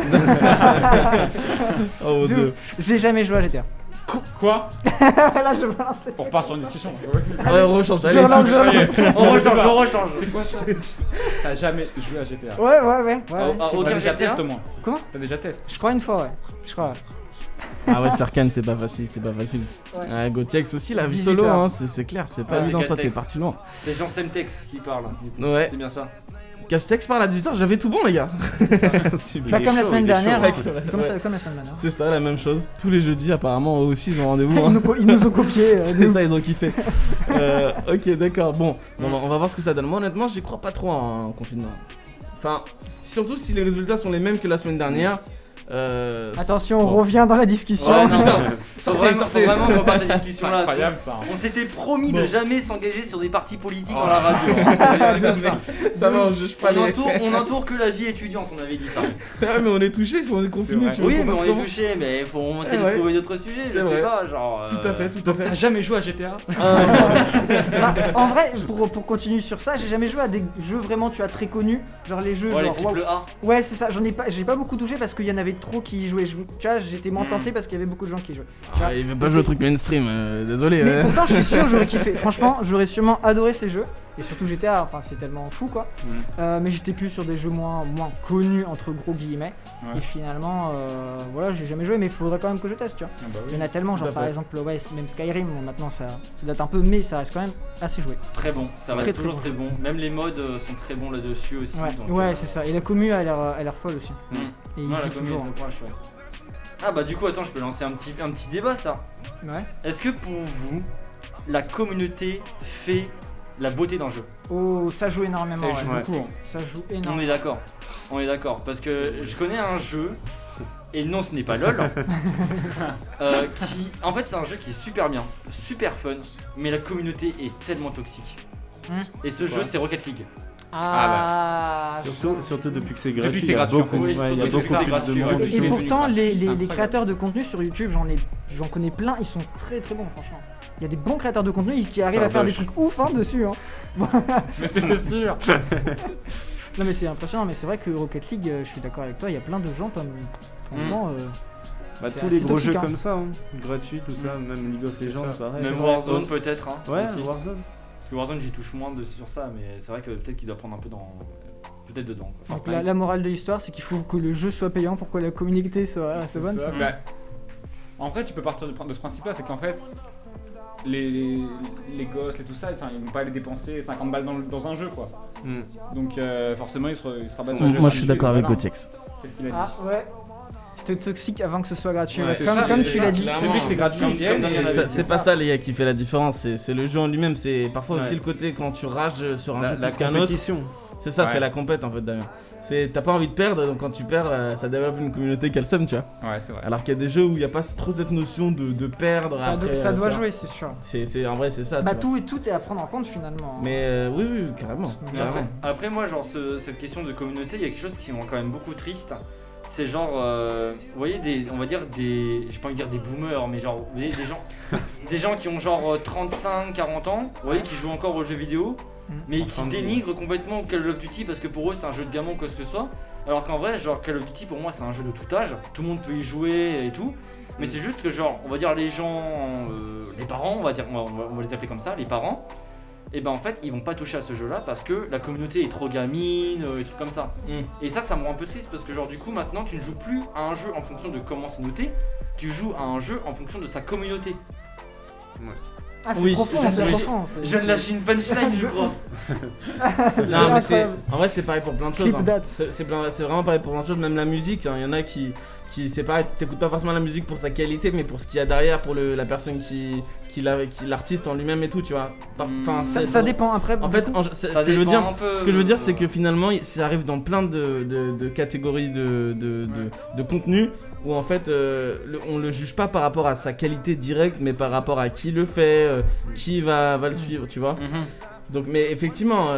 Speaker 1: Oh mon
Speaker 3: D'où
Speaker 1: dieu.
Speaker 3: J'ai jamais joué à GTA.
Speaker 4: Quoi
Speaker 3: Là je balance les...
Speaker 4: On repart sur une discussion.
Speaker 1: Ouais, on rechange.
Speaker 3: Je
Speaker 1: Allez,
Speaker 3: relance,
Speaker 1: switch.
Speaker 3: je relance.
Speaker 2: On rechange, on rechange.
Speaker 4: C'est quoi ça T'as jamais joué à GTA
Speaker 3: Ouais.
Speaker 2: Ah,
Speaker 3: je-
Speaker 2: aucun
Speaker 4: T'as déjà
Speaker 2: GTA?
Speaker 4: testé au moins
Speaker 3: Comment
Speaker 4: T'as déjà testé
Speaker 3: Je crois une fois, ouais. Je crois.
Speaker 1: Ah ouais, Sarkhan, c'est pas facile, c'est pas facile.
Speaker 3: Ouais.
Speaker 1: Gotex aussi, la vie
Speaker 3: 18
Speaker 1: solo,
Speaker 3: heures.
Speaker 1: hein, c'est clair, c'est pas
Speaker 2: Ouais,
Speaker 1: évident.
Speaker 2: c'est
Speaker 1: Toi, t'es
Speaker 2: Castex.
Speaker 1: parti loin.
Speaker 2: C'est Jean Semtex qui parle. du coup.
Speaker 1: Ouais.
Speaker 2: C'est bien ça.
Speaker 1: Castex parle à 18h, j'avais tout bon, les gars.
Speaker 3: Pas comme la semaine dernière.
Speaker 1: chaud.
Speaker 3: hein. Comme,
Speaker 1: Ouais.
Speaker 3: ça- comme la semaine dernière.
Speaker 1: C'est ça, la même chose. Tous les jeudis, apparemment, eux aussi, ils ont rendez-vous. hein.
Speaker 3: Ils nous ont copié.
Speaker 1: C'est ça, ils ont kiffé. Ok, d'accord. Bon, on va voir ce que ça donne. Moi, honnêtement, j'y crois pas trop en confinement. Enfin, surtout si les résultats sont les mêmes que la semaine dernière.
Speaker 3: Attention, on revient dans la discussion.
Speaker 2: Ouais, non,
Speaker 1: Putain,
Speaker 2: faut vraiment qu'on passe cette discussion là.
Speaker 4: Incroyable ça.
Speaker 2: On s'était promis de jamais s'engager sur des partis politiques
Speaker 4: Oh.
Speaker 2: dans la radio. C'est comme ça.
Speaker 1: Ça va, on juge pas les.
Speaker 2: On entoure que la vie étudiante, on avait dit ça.
Speaker 1: Ah, mais on est touché si on est confiné,
Speaker 4: vrai.
Speaker 1: tu vois.
Speaker 2: Oui,
Speaker 1: qu'on
Speaker 2: mais
Speaker 1: fasse
Speaker 2: on est
Speaker 1: comment
Speaker 2: touché, mais on essaie
Speaker 1: Eh
Speaker 2: de
Speaker 1: ouais.
Speaker 2: trouver d'autres sujets,
Speaker 1: C'est
Speaker 2: je
Speaker 1: vrai.
Speaker 2: sais pas, genre.
Speaker 1: Tout à fait, tout à fait.
Speaker 4: T'as jamais joué à GTA?
Speaker 3: Bah, en vrai, pour continuer sur ça, j'ai jamais joué à des jeux vraiment très connus, genre les jeux
Speaker 2: Ouais, les
Speaker 3: genre
Speaker 2: triple
Speaker 3: WoW.
Speaker 2: A.
Speaker 3: Ouais, c'est ça, j'ai pas beaucoup touché parce qu'il y en avait trop qui y jouaient. Tu vois, j'étais moins tenté parce qu'il y avait beaucoup de gens qui y jouaient. Tu vois.
Speaker 1: Ah, il veut pas jouer au truc mainstream, désolé.
Speaker 3: Mais pourtant, je suis sûr, j'aurais kiffé. Franchement, j'aurais sûrement adoré ces jeux. Et surtout GTA, enfin, c'est tellement fou quoi. Mais j'étais plus sur des jeux moins connus, entre gros guillemets.
Speaker 4: Ouais.
Speaker 3: Et finalement, voilà, j'ai jamais joué, mais il faudrait quand même que je teste, tu vois.
Speaker 4: Ah bah
Speaker 3: Il
Speaker 4: oui.
Speaker 3: y en a tellement,
Speaker 1: Tout
Speaker 3: genre
Speaker 1: à
Speaker 3: par
Speaker 1: fait.
Speaker 3: exemple, ouais, même Skyrim, bon, maintenant ça date un peu, mais ça reste quand même assez joué.
Speaker 2: Très bon, ça
Speaker 3: Très,
Speaker 2: reste
Speaker 3: très
Speaker 2: toujours
Speaker 3: bon.
Speaker 2: très bon. Même les mods sont très bons là-dessus aussi.
Speaker 3: Ouais,
Speaker 2: donc,
Speaker 3: ouais, c'est ça. Et la commu a l'air folle aussi.
Speaker 2: Mm.
Speaker 3: Et il
Speaker 2: Ouais, la
Speaker 3: vit
Speaker 2: commune,
Speaker 3: toujours.
Speaker 2: c'est proche, ouais. Ah bah du coup, attends, je peux lancer un petit débat ça.
Speaker 3: Ouais.
Speaker 2: Est-ce que pour vous, la communauté fait la beauté d'un jeu?
Speaker 3: Oh, ça joue énormément.
Speaker 4: Ça
Speaker 3: Ouais.
Speaker 4: joue beaucoup. Hein.
Speaker 3: Ça joue
Speaker 2: On
Speaker 3: énormément.
Speaker 2: est d'accord. On est d'accord. Parce que je connais un jeu, et non ce n'est pas LOL, qui... En fait c'est un jeu qui est super bien, super fun, mais la communauté est tellement toxique. Et ce jeu c'est Rocket League.
Speaker 3: Ah,
Speaker 6: Surtout depuis que c'est gratuit.
Speaker 4: Depuis que c'est
Speaker 6: il y a
Speaker 4: gratuit,
Speaker 6: beaucoup,
Speaker 4: en fait.
Speaker 2: Oui,
Speaker 6: ouais, il y a
Speaker 2: surtout que
Speaker 6: beaucoup
Speaker 2: c'est
Speaker 6: plus
Speaker 2: gratuit,
Speaker 6: de
Speaker 2: ouais.
Speaker 6: monde.
Speaker 3: Et
Speaker 4: les
Speaker 3: pourtant,
Speaker 4: gratuits,
Speaker 3: les
Speaker 4: c'est incroyable.
Speaker 3: créateurs de contenu sur YouTube, j'en connais plein, ils sont très très bons, franchement. Il y a des bons créateurs de contenu qui arrivent à faire des trucs ouf dessus. Hein.
Speaker 4: Mais c'était sûr.
Speaker 3: Non, mais c'est impressionnant, mais c'est vrai que Rocket League, je suis d'accord avec toi, il y a plein de gens comme. Franchement,
Speaker 6: Bah,
Speaker 3: c'est
Speaker 6: tous les
Speaker 3: assez
Speaker 6: gros
Speaker 3: toxique,
Speaker 6: jeux
Speaker 3: hein.
Speaker 6: comme ça, hein. Gratuits, tout ça, même League of Legends,
Speaker 4: ça.
Speaker 6: pareil.
Speaker 2: Même Warzone peut-être. Hein,
Speaker 6: Ouais,
Speaker 2: aussi.
Speaker 6: Warzone.
Speaker 2: Parce que Warzone j'y touche moins sur ça, mais c'est vrai que peut-être qu'il doit prendre un peu dans... Peut-être dedans. Quoi.
Speaker 3: Donc la morale de l'histoire, c'est qu'il faut que le jeu soit payant pour que la communauté soit bonne.
Speaker 4: Ça,
Speaker 3: ça.
Speaker 4: bah, en vrai, tu peux partir de ce principe-là, c'est qu'en fait, les gosses et tout ça, enfin, ils vont pas aller dépenser 50 balles dans un jeu, quoi.
Speaker 6: Mm.
Speaker 4: Donc forcément, ils se rabattent sur le jeu
Speaker 1: Moi je suis
Speaker 4: gratuit,
Speaker 1: d'accord avec
Speaker 4: voilà.
Speaker 1: Gotex.
Speaker 4: Qu'est-ce qu'il a dit?
Speaker 3: Ah ouais. C'était toxique avant que ce soit gratuit.
Speaker 1: Ouais,
Speaker 3: ouais.
Speaker 1: c'est
Speaker 3: Comme
Speaker 4: ça,
Speaker 3: tu l'as dit.
Speaker 1: clairement.
Speaker 4: Depuis que c'est gratuit,
Speaker 2: Comme
Speaker 4: ils viennent,
Speaker 2: Daniel
Speaker 4: et-
Speaker 2: avait dit.
Speaker 1: C'est pas ça les gars qui fait la différence, c'est le jeu en lui-même, c'est parfois aussi
Speaker 6: Ouais.
Speaker 1: le côté quand tu rages sur un
Speaker 6: La
Speaker 1: jeu plus qu'un autre.
Speaker 6: compétition.
Speaker 1: C'est ça,
Speaker 4: Ouais.
Speaker 1: c'est la compète en fait Damien. T'as pas envie de perdre, donc quand tu perds, ça développe une communauté qui a le seum, tu vois.
Speaker 4: Ouais, c'est vrai.
Speaker 1: Alors qu'il y a des jeux où il n'y a pas trop cette notion de perdre. après,
Speaker 3: Ça doit
Speaker 1: tu vois.
Speaker 3: jouer, c'est sûr.
Speaker 1: En vrai, c'est ça.
Speaker 3: Bah
Speaker 1: tu vois.
Speaker 3: tout est à prendre en compte finalement.
Speaker 1: Mais oui, carrément.
Speaker 3: Mais
Speaker 1: carrément.
Speaker 2: Après moi, genre cette question de communauté, il y a quelque chose qui me rend quand même beaucoup triste. C'est genre, vous voyez, on va dire j'ai pas envie de dire des boomers, mais genre, vous voyez, des gens qui ont genre 35, 40 ans, vous voyez, qui jouent encore aux jeux vidéo, mais qui dénigrent complètement Call of Duty parce que pour eux c'est un jeu de gamin ou quoi que ce soit. Alors qu'en vrai, genre Call of Duty pour moi c'est un jeu de tout âge, tout le monde peut y jouer et tout. Mais c'est juste que genre, on va dire les gens, les parents, on va les appeler comme ça, les parents. Et ben en fait ils vont pas toucher à ce jeu là parce que la communauté est trop gamine, et trucs comme ça. Et ça me rend un peu triste parce que genre du coup maintenant tu ne joues plus à un jeu en fonction de comment c'est noté, tu joues à un jeu en fonction de sa communauté.
Speaker 3: Ah, c'est
Speaker 1: Oui,
Speaker 3: profond,
Speaker 1: je-
Speaker 3: c'est
Speaker 1: je-
Speaker 3: profond.
Speaker 2: Je viens de lâcher une punchline je crois.
Speaker 1: Non, mais
Speaker 3: incroyable.
Speaker 1: en vrai, c'est pareil pour plein de choses.
Speaker 3: Clip
Speaker 1: hein.
Speaker 3: date.
Speaker 1: C'est vraiment pareil pour plein de choses, même la musique. Il y en a qui c'est pareil, t'écoutes pas forcément la musique pour sa qualité, mais pour ce qu'il y a derrière, pour la personne l'artiste en lui-même et tout, tu vois. Enfin,
Speaker 3: Ça dépend après.
Speaker 1: En
Speaker 3: du
Speaker 1: fait,
Speaker 3: coup,
Speaker 1: ce
Speaker 2: Ça
Speaker 1: que je veux
Speaker 2: dépend
Speaker 1: dire,
Speaker 2: un peu,
Speaker 1: ce que je veux dire, c'est que finalement, ça arrive dans plein de catégories de contenu où en fait, on le juge pas par rapport à sa qualité directe, mais par rapport à qui le fait, qui va le suivre, tu vois. Donc, mais effectivement,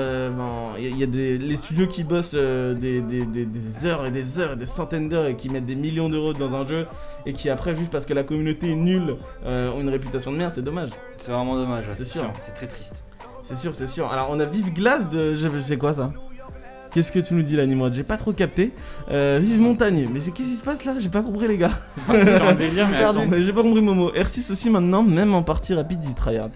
Speaker 1: il y a les studios qui bossent des heures et des heures et des centaines d'heures et qui mettent des millions d'euros dans un jeu et qui après, juste parce que la communauté est nulle, ont une réputation de merde, c'est dommage.
Speaker 2: C'est vraiment dommage, ouais,
Speaker 1: C'est sûr.
Speaker 2: c'est très triste.
Speaker 1: C'est sûr. Alors, on a Vive Glace de. C'est quoi ça? Qu'est-ce que tu nous dis là, Nimrod? J'ai pas trop capté. Vive Montagne. Mais qu'est-ce qui se passe là? J'ai pas compris, les gars.
Speaker 4: C'est sur un délire, mais
Speaker 3: Perdu.
Speaker 4: attends.
Speaker 1: J'ai pas compris Momo. R6 aussi maintenant, même en partie rapide, dit tryhard.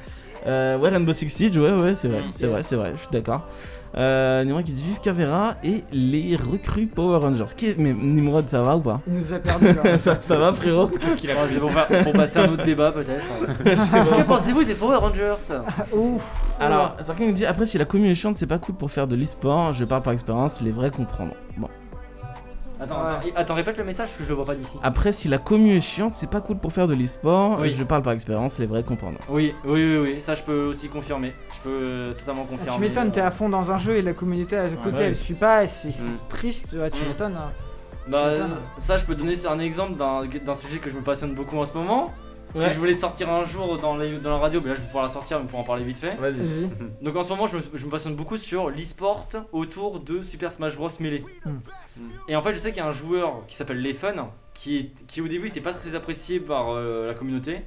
Speaker 1: Ouais, Rainbow Six Siege, ouais, c'est vrai, c'est vrai, je suis d'accord. Nimrod qui dit Vive Cavera et les recrues Power Rangers. Mais Nimrod, ça va ou pas?
Speaker 3: il nous a perdu là.
Speaker 1: ça va, frérot?
Speaker 2: Qu'est-ce qu'il a pour passer à un autre débat peut-être. Que pensez-vous des Power Rangers?
Speaker 3: Ouf.
Speaker 1: Alors, certains nous dit après, si la commune est chiante, c'est pas cool pour faire de l'e-sport. Je parle par expérience, les vrais comprendront. Bon.
Speaker 2: Attends, répète le message parce que je le vois pas d'ici.
Speaker 1: Après, si la commu est chiante, c'est pas cool pour faire de l'e-sport.
Speaker 2: Oui.
Speaker 1: Je parle par expérience, les vrais comprennent.
Speaker 2: Oui, ça je peux aussi confirmer. Je peux totalement confirmer.
Speaker 3: Tu m'étonnes, t'es à fond dans un jeu et la communauté à côté
Speaker 1: ouais.
Speaker 3: elle suit pas, c'est
Speaker 2: Mm.
Speaker 3: triste, tu m'étonnes. Hein.
Speaker 2: Bah,
Speaker 3: Putain.
Speaker 2: ça je peux donner un exemple d'un sujet que je me passionne beaucoup en ce moment.
Speaker 1: Ouais.
Speaker 2: Que je voulais sortir un jour dans la radio, mais là je vais pouvoir la sortir, mais pour en parler vite fait.
Speaker 1: Vas-y.
Speaker 3: Vas-y.
Speaker 2: Donc en ce moment je me passionne beaucoup sur l'e-sport autour de Super Smash Bros Melee. Et en fait je sais qu'il y a un joueur qui s'appelle Leifun qui au début était pas très apprécié par la communauté.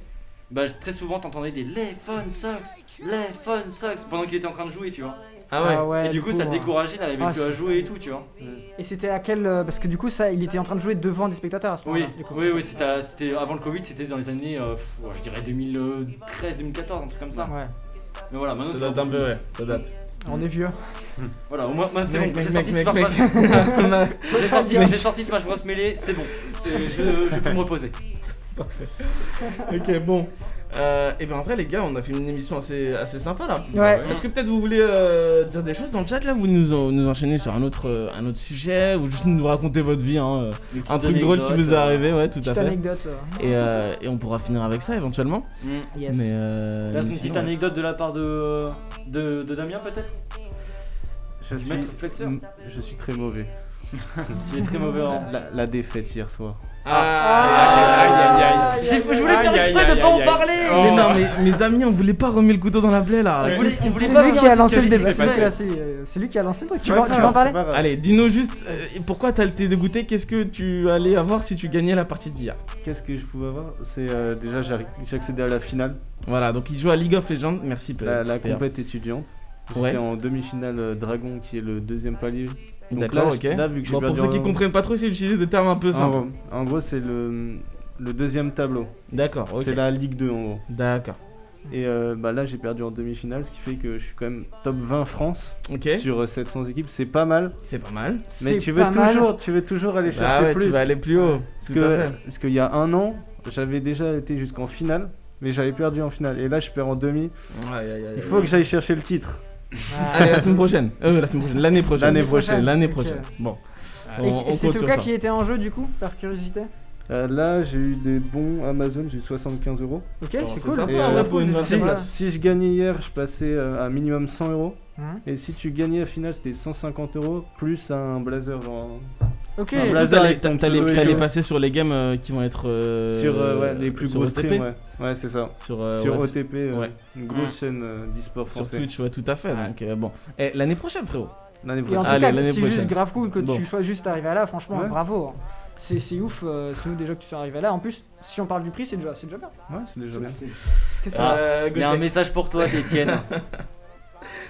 Speaker 2: Bah très souvent t'entendais des Leifun sucks pendant qu'il était en train de jouer, tu vois.
Speaker 1: Ah ouais.
Speaker 2: Et du coup ça le décourageait, il n'arrivait
Speaker 3: Ah,
Speaker 2: plus à
Speaker 3: c'est-
Speaker 2: jouer et tout, tu vois.
Speaker 3: Et c'était à quel. Parce que du coup, ça, il était en train de jouer devant des spectateurs à ce moment-là. du coup.
Speaker 2: Oui, c'était avant le Covid, c'était dans les années, je dirais 2013, 2014, un truc comme ça.
Speaker 3: Ouais.
Speaker 2: Mais voilà, maintenant
Speaker 1: Ça date un peu, ouais. Ça date.
Speaker 3: On est vieux.
Speaker 2: Voilà, au moins c'est bon,
Speaker 1: Mec,
Speaker 2: j'ai
Speaker 1: mec,
Speaker 2: sorti
Speaker 1: mec,
Speaker 2: Smash
Speaker 1: mec.
Speaker 2: Bros. J'ai sorti Smash Bros Melee, c'est bon. Je peux me reposer.
Speaker 1: Ok, bon. Et ben après, les gars, on a fait une émission assez sympa là.
Speaker 3: Ouais.
Speaker 1: Est-ce que peut-être vous voulez dire des choses dans le chat là? Vous voulez nous enchaîner sur un autre sujet ou juste nous raconter votre vie, hein,
Speaker 2: Des petites
Speaker 1: un truc drôle qui vous est arrivé, ouais, tout à
Speaker 3: Petite
Speaker 1: fait.
Speaker 3: anecdote.
Speaker 1: Et on pourra finir avec ça éventuellement.
Speaker 3: Yes.
Speaker 1: Mais
Speaker 2: Peut-être une
Speaker 1: sinon,
Speaker 2: petite anecdote de la part de Damien peut-être.
Speaker 6: Je suis,
Speaker 2: Maître flexeur.
Speaker 6: je suis très mauvais.
Speaker 2: Tu es très mauvais en.
Speaker 6: La défaite hier soir.
Speaker 3: Ah,
Speaker 2: Je voulais faire exprès de pas en parler.
Speaker 1: Mais non, mais Damien, on voulait pas remettre le couteau dans la plaie là.
Speaker 2: On voulait
Speaker 3: C'est
Speaker 2: pas
Speaker 3: lui
Speaker 2: voir
Speaker 3: qui a
Speaker 2: si
Speaker 3: lancé
Speaker 2: tu
Speaker 3: le
Speaker 2: avais
Speaker 3: débat.
Speaker 2: dit que c'est
Speaker 3: C'est lui qui a lancé le truc. Tu veux en parler?
Speaker 1: Allez, dis-nous juste pourquoi t'as été dégoûté, qu'est-ce que tu allais avoir si tu gagnais la partie d'hier?
Speaker 6: Qu'est-ce que je pouvais avoir? C'est déjà j'ai accédé à la finale,
Speaker 1: Voilà, donc il joue à League of Legends, merci
Speaker 6: la
Speaker 1: PA.
Speaker 6: compète étudiante. J'étais
Speaker 1: Ouais.
Speaker 6: en demi-finale Dragon qui est le deuxième palier. Donc
Speaker 1: D'accord,
Speaker 6: là,
Speaker 1: ok.
Speaker 6: là, vu que j'ai
Speaker 1: Bon, pour
Speaker 6: perdu
Speaker 1: ceux qui
Speaker 6: en-
Speaker 1: comprennent pas trop, c'est d'utiliser des termes un peu simples.
Speaker 6: En gros, c'est le deuxième tableau.
Speaker 1: D'accord, ok.
Speaker 6: C'est la Ligue 2 en gros.
Speaker 1: D'accord,
Speaker 6: Et là j'ai perdu en demi-finale, ce qui fait que je suis quand même top 20 France
Speaker 1: ok.
Speaker 6: sur 700 équipes, c'est pas mal.
Speaker 1: C'est pas mal.
Speaker 6: Mais
Speaker 3: C'est
Speaker 6: tu veux
Speaker 3: pas mal.
Speaker 6: toujours aller
Speaker 1: Ah
Speaker 6: chercher
Speaker 1: ouais,
Speaker 6: plus.
Speaker 1: tu vas aller plus haut.
Speaker 6: Parce
Speaker 1: Tout à fait.
Speaker 6: parce qu'il y a un an, j'avais déjà été jusqu'en finale, mais j'avais perdu en finale. Et là je perds en demi. Il faut que j'aille chercher le titre.
Speaker 1: Allez, la semaine prochaine. L'année prochaine.
Speaker 6: L'année prochaine.
Speaker 1: L'année
Speaker 3: Ok.
Speaker 1: prochaine. Bon.
Speaker 3: Et
Speaker 1: On
Speaker 3: c'est
Speaker 1: compte sur
Speaker 3: Toka
Speaker 1: toi.
Speaker 3: qui était en jeu du coup, par curiosité?
Speaker 6: Là j'ai eu des bons Amazon, j'ai eu 75 €.
Speaker 3: Ok,
Speaker 1: Bon,
Speaker 3: c'est
Speaker 1: c'est
Speaker 3: cool.
Speaker 1: sympa,
Speaker 6: Et,
Speaker 1: en vrai, pour une
Speaker 6: si,
Speaker 1: 20e place.
Speaker 6: si je gagnais hier, je passais à minimum 100 €.
Speaker 3: Hum.
Speaker 6: Et si tu gagnais à finale, c'était 150 € plus un blazer.
Speaker 3: Ok.
Speaker 6: Ah,
Speaker 1: Surtout,
Speaker 6: Blazer
Speaker 1: t'allais-
Speaker 6: avec ton
Speaker 1: t'allais
Speaker 6: pseudo et
Speaker 1: t'allais
Speaker 6: tout.
Speaker 1: passer sur les games qui vont être
Speaker 6: sur les plus
Speaker 1: sur
Speaker 6: gros
Speaker 1: OTP.
Speaker 6: streams, ouais c'est ça.
Speaker 1: Sur,
Speaker 6: Sur
Speaker 1: ouais,
Speaker 6: OTP,
Speaker 1: ouais.
Speaker 6: une grosse chaîne d'e-sport
Speaker 1: sur
Speaker 6: français.
Speaker 1: Twitch, ouais, tout à fait.
Speaker 6: Ouais.
Speaker 1: Donc bon. Et l'année prochaine, frérot.
Speaker 6: L'année
Speaker 3: Et en
Speaker 6: prochaine.
Speaker 3: tout
Speaker 1: Allez,
Speaker 3: cas,
Speaker 1: l'année
Speaker 3: c'est
Speaker 1: prochaine.
Speaker 3: juste grave cool que
Speaker 1: Bon.
Speaker 3: tu sois juste arrivé à là, franchement,
Speaker 6: Ouais.
Speaker 3: bravo. Hein. C'est ouf, c'est nous déjà que tu sois arrivé à là. En plus, si on parle du prix, c'est déjà bien.
Speaker 6: Ouais, c'est déjà bien.
Speaker 3: Qu'est-ce que
Speaker 2: Il y a un
Speaker 1: Gotex.
Speaker 2: message pour toi, Étienne.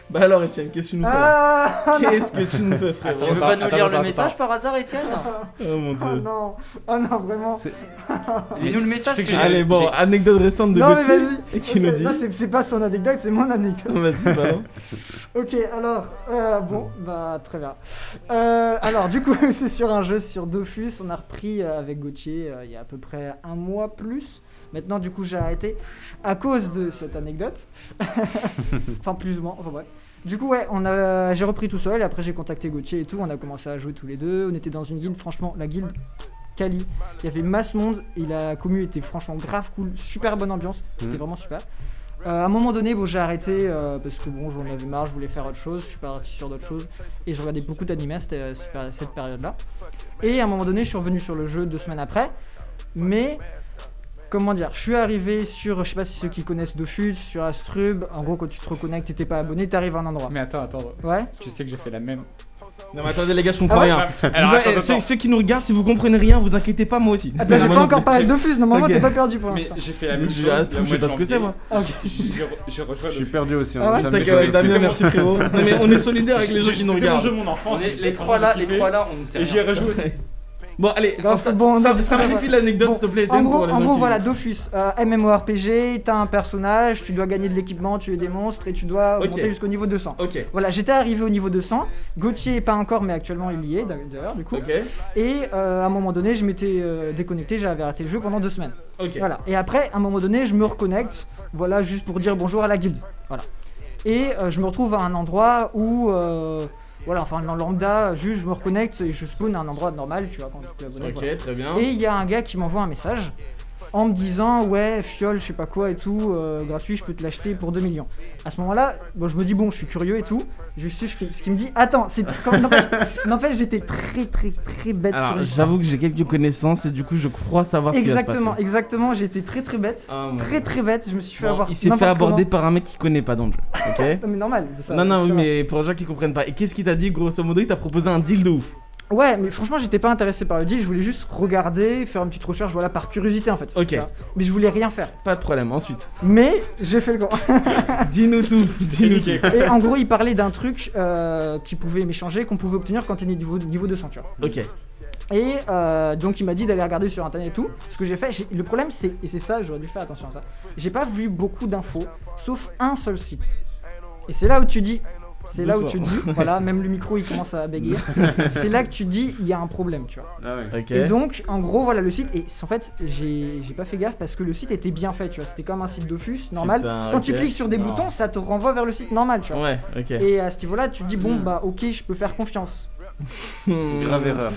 Speaker 1: Bah alors, Etienne, qu'est-ce que tu nous fais là
Speaker 3: Ah
Speaker 1: Qu'est-ce que tu nous fais, frérot
Speaker 2: Tu veux pas nous lire le message par hasard, Étienne?
Speaker 1: Oh mon
Speaker 3: Oh
Speaker 1: dieu.
Speaker 3: non, oh non, vraiment.
Speaker 2: Lis-nous le message.
Speaker 4: sais que
Speaker 2: que
Speaker 1: Allez, bon, anecdote récente de
Speaker 3: Non, mais
Speaker 1: Gauthier.
Speaker 3: vas-y.
Speaker 1: Et qui
Speaker 3: Ok,
Speaker 1: nous dit
Speaker 3: non, c'est pas son anecdote, c'est mon anecdote.
Speaker 1: Vas-y, balance.
Speaker 3: Ok, alors, bon, bah très bien. Alors, du coup, c'est sur un jeu sur Dofus. On a repris avec Gauthier il y a à peu près un mois plus. Maintenant, du coup, j'ai arrêté à cause de cette anecdote. Enfin, plus ou moins, enfin bref. Du coup, ouais, j'ai repris tout seul. Et après, j'ai contacté Gauthier et tout. On a commencé à jouer tous les deux. On était dans une guilde, franchement, la guilde Kali. Il y avait masse monde et la commu était franchement grave cool. Super bonne ambiance. C'était vraiment super. À un moment donné, bon, j'ai arrêté parce que bon, j'en avais marre, je voulais faire autre chose, je suis parti sur d'autres choses et je regardais beaucoup d'animés à cette période-là. Et à un moment donné, je suis revenu sur le jeu 2 semaines après, mais comment dire, je suis arrivé sur, je sais pas si ceux qui connaissent Dofus, sur Astrub, en gros quand tu te reconnectes, t'étais pas abonné, t'arrives à un endroit.
Speaker 4: Mais attends,
Speaker 3: Ouais.
Speaker 4: tu sais que j'ai fait la même.
Speaker 1: Non, mais attendez, les gars, je comprends
Speaker 3: Ah ouais
Speaker 1: rien.
Speaker 4: Alors,
Speaker 1: Vous-
Speaker 4: attends,
Speaker 1: ceux,
Speaker 4: attends.
Speaker 1: ceux qui nous regardent, si vous comprenez rien, vous inquiétez pas, moi aussi.
Speaker 3: Attends, j'ai
Speaker 1: Moi
Speaker 3: pas
Speaker 1: non
Speaker 3: encore
Speaker 1: plus.
Speaker 3: parlé de Dofus, normalement
Speaker 1: Ok.
Speaker 3: t'es pas perdu pour
Speaker 4: Mais
Speaker 3: l'instant.
Speaker 4: j'ai fait la même chose.
Speaker 1: Je Astrub, je sais pas ce que c'est, moi.
Speaker 3: Ah, ok.
Speaker 4: J'ai rejoint
Speaker 6: Je suis perdu aussi.
Speaker 3: Ah ouais,
Speaker 6: jamais
Speaker 1: T'inquiète,
Speaker 6: joué.
Speaker 1: Damien, merci frérot. Non, mais on est solidaires avec les gens qui nous
Speaker 4: C'était mon
Speaker 1: regardent.
Speaker 4: jeu, mon enfant.
Speaker 2: On est les trois là, on ne sait
Speaker 4: Et j'y ai
Speaker 2: rien.
Speaker 4: rejoué aussi.
Speaker 1: Bon, allez,
Speaker 3: Bon, c'est bon, non,
Speaker 1: simplifie l'anecdote,
Speaker 3: Bon,
Speaker 1: s'il te plaît,
Speaker 3: En
Speaker 1: Etienne.
Speaker 3: gros,
Speaker 1: pour les
Speaker 3: en
Speaker 1: gens
Speaker 3: gros
Speaker 1: qui-
Speaker 3: voilà, Dofus, MMORPG, t'as un personnage, tu dois gagner de l'équipement, tuer des monstres et tu dois
Speaker 1: Ok.
Speaker 3: monter jusqu'au niveau 200.
Speaker 1: Ok,
Speaker 3: Voilà, j'étais arrivé au niveau 200, Gauthier pas encore mais actuellement il y est d'ailleurs du coup.
Speaker 1: ok,
Speaker 3: Et à un moment donné je m'étais déconnecté, j'avais arrêté le jeu pendant 2 semaines.
Speaker 1: ok.
Speaker 3: Voilà, et après à un moment donné je me reconnecte, voilà juste pour dire bonjour à la guilde. Voilà. Et je me retrouve à un endroit où Voilà, enfin dans lambda, juste je me reconnecte et je spawn à un endroit normal, tu vois, quand tu es abonné.
Speaker 1: Ok,
Speaker 3: Voilà.
Speaker 1: très bien.
Speaker 3: Et il y a un gars qui m'envoie un message en me disant ouais, fiole, je sais pas quoi et tout, gratuit, je peux te l'acheter pour 2 millions. À ce moment-là, bon, je me dis bon, je suis curieux et tout. Je suis ce qui me dit attends, c'est n'empêche, j'étais très bête sur
Speaker 1: Alors,
Speaker 3: les
Speaker 1: j'avoue que j'ai quelques connaissances et du coup, je crois savoir ce qui va se passer.
Speaker 3: Exactement, j'étais très bête.
Speaker 1: Ah, mon
Speaker 3: Très bête, je me suis fait
Speaker 1: Bon,
Speaker 3: avoir.
Speaker 1: il s'est fait
Speaker 3: n'importe
Speaker 1: aborder
Speaker 3: comment.
Speaker 1: par un mec qui connaît pas dans le jeu, ok?
Speaker 3: Non, mais normal. Ça,
Speaker 1: non, oui,
Speaker 3: ça va.
Speaker 1: mais pour les gens qui comprennent pas. Et qu'est-ce qu'il t'a dit, grosso modo? Il t'a proposé un deal de ouf.
Speaker 3: Ouais, mais franchement, j'étais pas intéressé par le deal, je voulais juste regarder, faire une petite recherche, voilà, par curiosité en fait.
Speaker 1: Ok.
Speaker 3: tu vois. Mais je voulais rien faire.
Speaker 1: Pas de problème, ensuite.
Speaker 3: Mais j'ai fait le con.
Speaker 1: Dis-nous tout, dis-nous tout.
Speaker 3: Et en gros, il parlait d'un truc qui pouvait m'échanger, qu'on pouvait obtenir quand t'es niveau 200, tu vois.
Speaker 1: Ok.
Speaker 3: Et donc il m'a dit d'aller regarder sur internet et tout. Ce que j'ai fait, le problème c'est, et c'est ça, j'aurais dû faire attention à ça, j'ai pas vu beaucoup d'infos, sauf un seul site. Et c'est là où tu dis, voilà, même le micro il commence à bégayer. C'est là que tu dis, il y a un problème, tu vois.
Speaker 4: Ah ouais.
Speaker 1: Ok.
Speaker 3: Et donc, en gros, voilà le site. Et en fait, j'ai pas fait gaffe parce que le site était bien fait, tu vois. C'était comme un site Dofus, normal.
Speaker 1: Putain,
Speaker 3: Quand
Speaker 1: ok.
Speaker 3: tu cliques sur des
Speaker 1: Non.
Speaker 3: boutons, ça te renvoie vers le site normal, tu vois.
Speaker 1: Ouais, ok.
Speaker 3: Et à ce niveau-là, tu te dis, bon, bah, ok, je peux faire confiance.
Speaker 6: Grave erreur.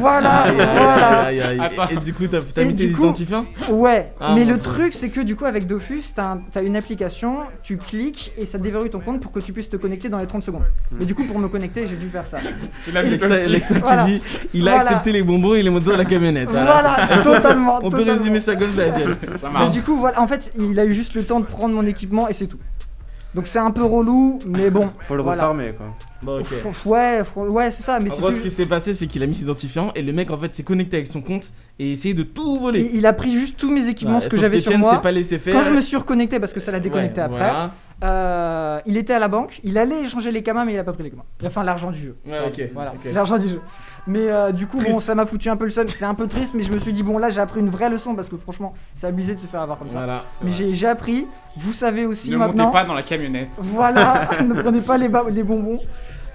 Speaker 3: Voilà, voilà.
Speaker 1: Aïe, aïe, aïe.
Speaker 4: Attends.
Speaker 1: Et du coup, t'as
Speaker 3: Et
Speaker 1: mis tes
Speaker 3: du coup-
Speaker 1: identifiants?
Speaker 3: Ouais,
Speaker 1: Ah,
Speaker 3: mais
Speaker 1: mon
Speaker 3: le
Speaker 1: Dieu.
Speaker 3: truc, c'est que du coup, avec Dofus, t'as une application, tu cliques et ça déverrouille ton compte pour que tu puisses te connecter dans les 30 secondes. Mais du coup, pour me connecter, j'ai dû faire ça.
Speaker 4: Tu l'as vu
Speaker 1: Alexa qui
Speaker 3: Voilà.
Speaker 1: dit il a
Speaker 3: Voilà.
Speaker 1: accepté les bonbons et il est monté dans la camionnette.
Speaker 3: Voilà, totalement.
Speaker 1: On peut
Speaker 3: totalement.
Speaker 1: résumer ça comme ça, Diane.
Speaker 4: Ça
Speaker 3: Mais
Speaker 4: marche.
Speaker 3: du coup, voilà, en fait, il a eu juste le temps de prendre mon équipement et c'est tout. Donc c'est un peu relou, mais bon.
Speaker 6: Faut le
Speaker 3: voilà.
Speaker 6: refarmer quoi.
Speaker 1: Bon, ok.
Speaker 3: Ouais, c'est ça, mais
Speaker 1: En
Speaker 3: c'est
Speaker 1: gros,
Speaker 3: tout-
Speaker 1: ce qui s'est passé, c'est qu'il a mis ses identifiants et le mec en fait s'est connecté avec son compte et essayé de tout voler.
Speaker 3: il a pris juste tous mes équipements,
Speaker 1: Ouais,
Speaker 3: ce que
Speaker 1: sauf
Speaker 3: j'avais sur
Speaker 1: Étienne
Speaker 3: moi.
Speaker 1: s'est pas laissé faire.
Speaker 3: Quand je me suis reconnecté, parce que ça l'a déconnecté
Speaker 1: Ouais,
Speaker 3: après,
Speaker 1: voilà.
Speaker 3: il était à la banque, il allait échanger les camas, mais il a pas pris les camas. Enfin, l'argent du jeu.
Speaker 1: Ouais, ok.
Speaker 3: Voilà,
Speaker 1: ok.
Speaker 3: l'argent du jeu. Mais du coup,
Speaker 1: Triste.
Speaker 3: bon, ça m'a foutu un peu le seum. C'est un peu triste, mais je me suis dit, bon, là, j'ai appris une vraie leçon parce que franchement, c'est abusé de se faire avoir comme ça.
Speaker 1: Voilà.
Speaker 3: Mais j'ai appris, vous savez aussi
Speaker 4: Ne
Speaker 3: maintenant.
Speaker 4: montez pas dans la camionnette.
Speaker 3: Voilà, ne prenez pas les bonbons.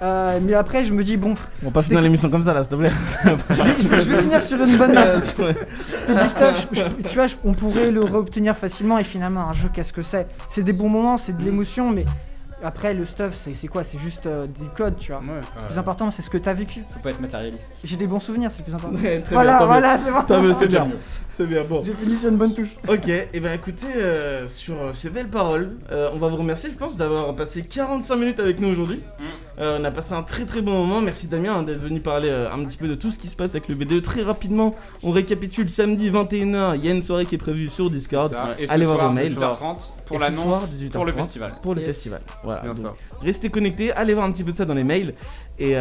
Speaker 3: Mais après, je me dis, bon,
Speaker 1: On passe finir l'émission comme ça là, s'il te plaît.
Speaker 3: je vais finir sur une bonne note.
Speaker 1: Ouais.
Speaker 3: C'était du stuff, tu vois, on pourrait le réobtenir facilement et finalement, un jeu, qu'est-ce que c'est? C'est des bons moments, c'est de l'émotion, mais après, le stuff, c'est quoi? C'est juste des codes, tu vois.
Speaker 6: Ouais.
Speaker 3: Le plus important, c'est ce que t'as vécu.
Speaker 4: Faut pas être matérialiste.
Speaker 3: J'ai des bons souvenirs, c'est le plus important.
Speaker 1: Ouais, très
Speaker 3: Voilà,
Speaker 1: bien, tant mieux.
Speaker 3: voilà, c'est bon.
Speaker 1: Tant mieux, c'est bien.
Speaker 4: mieux.
Speaker 1: C'est bien, bon.
Speaker 3: J'ai fini sur une bonne touche.
Speaker 1: Ok, et ben écoutez, sur ces belles paroles, on va vous remercier, je pense, d'avoir passé 45 minutes avec nous aujourd'hui. On a passé un très très bon moment. Merci Damien d'être venu parler un petit peu de tout ce qui se passe avec le BDE. Très rapidement, on récapitule samedi 21h. Il y a une soirée qui est prévue sur Discord.
Speaker 4: Ça. Et ce
Speaker 1: Allez voir
Speaker 4: soir,
Speaker 1: vos mails.
Speaker 4: 18h30 pour
Speaker 1: Et ce
Speaker 4: l'annonce,
Speaker 1: soir, 18h30,
Speaker 4: pour le festival.
Speaker 1: Pour le
Speaker 3: Yes.
Speaker 1: festival. Voilà.
Speaker 6: Bien
Speaker 1: donc,
Speaker 6: ça.
Speaker 1: restez connectés, allez voir un petit peu de ça dans les mails. Et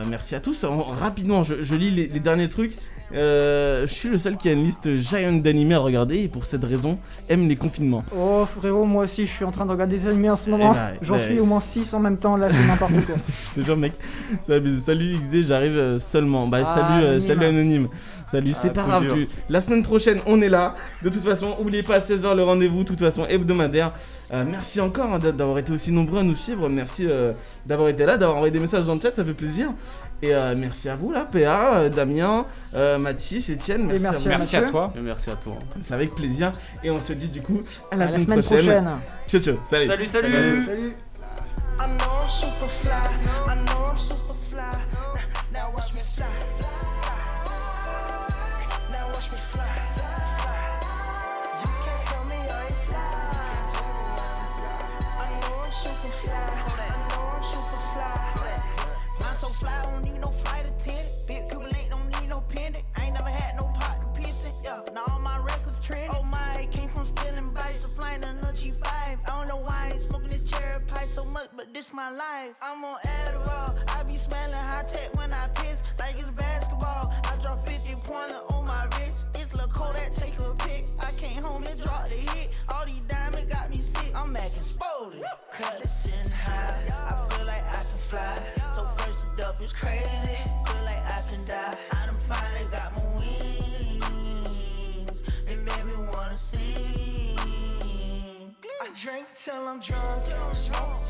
Speaker 1: merci à tous. Rapidement, je lis les derniers trucs. Je suis le seul qui a une liste giant d'animés à regarder et pour cette raison, aime les confinements.
Speaker 3: Oh frérot, moi aussi je suis en train de regarder des animés en ce moment.
Speaker 1: Eh ben,
Speaker 3: J'en
Speaker 1: ben,
Speaker 3: suis au moins 6 en même temps, là c'est n'importe quoi.
Speaker 1: Je te jure, mec. Salut XD, j'arrive seulement. Bah,
Speaker 3: Ah,
Speaker 1: salut,
Speaker 3: anonyme.
Speaker 1: salut anonyme. Salut, c'est pas
Speaker 6: coup
Speaker 1: grave.
Speaker 6: dur.
Speaker 1: La semaine prochaine, on est là. De toute façon, oubliez pas à 16h le rendez-vous, de toute façon hebdomadaire. Merci encore hein, d'avoir été aussi nombreux à nous suivre. Merci d'avoir été là, d'avoir envoyé des messages dans le chat, ça fait plaisir. Et merci à vous là, PA, Damien, Mathis, Etienne. Merci,
Speaker 3: merci
Speaker 1: à vous.
Speaker 4: Merci à
Speaker 3: Mathieu.
Speaker 4: toi.
Speaker 6: Et merci à toi.
Speaker 1: C'est avec plaisir. Et on se dit du coup à
Speaker 3: À
Speaker 1: la
Speaker 3: la
Speaker 1: semaine prochaine. Ciao, ciao. Salut.
Speaker 2: Salut.
Speaker 3: Salut.
Speaker 5: I know I'm super fly. I know I'm super fly. Now watch me fly. Now watch me fly. You can't tell me I ain't fly. I know I'm super fly. I know I'm super fly. I'm so fly, don't need no flight attendant. Big Cuban ain't don't need no pendant. I ain't never had no pot to piss in. Yeah, now all my records trending. Oh my, came from stealing bikes to flying in a G5. I don't know why I ain't smoking this cherry pie so much, but this my life. I'm on Adderall. I be smelling high tech when I piss, like it's basketball. I drop 50 pointer on my wrist. It's Lil' Kodak, take a pic. I came home and dropped the hit. All these diamonds got me sick. I'm acting spotted. Cut it sitting high. I feel like I can fly. So first the duff is crazy. Feel like I can die. I done finally got my wings. It made me wanna sing. I drink till I'm drunk, smoke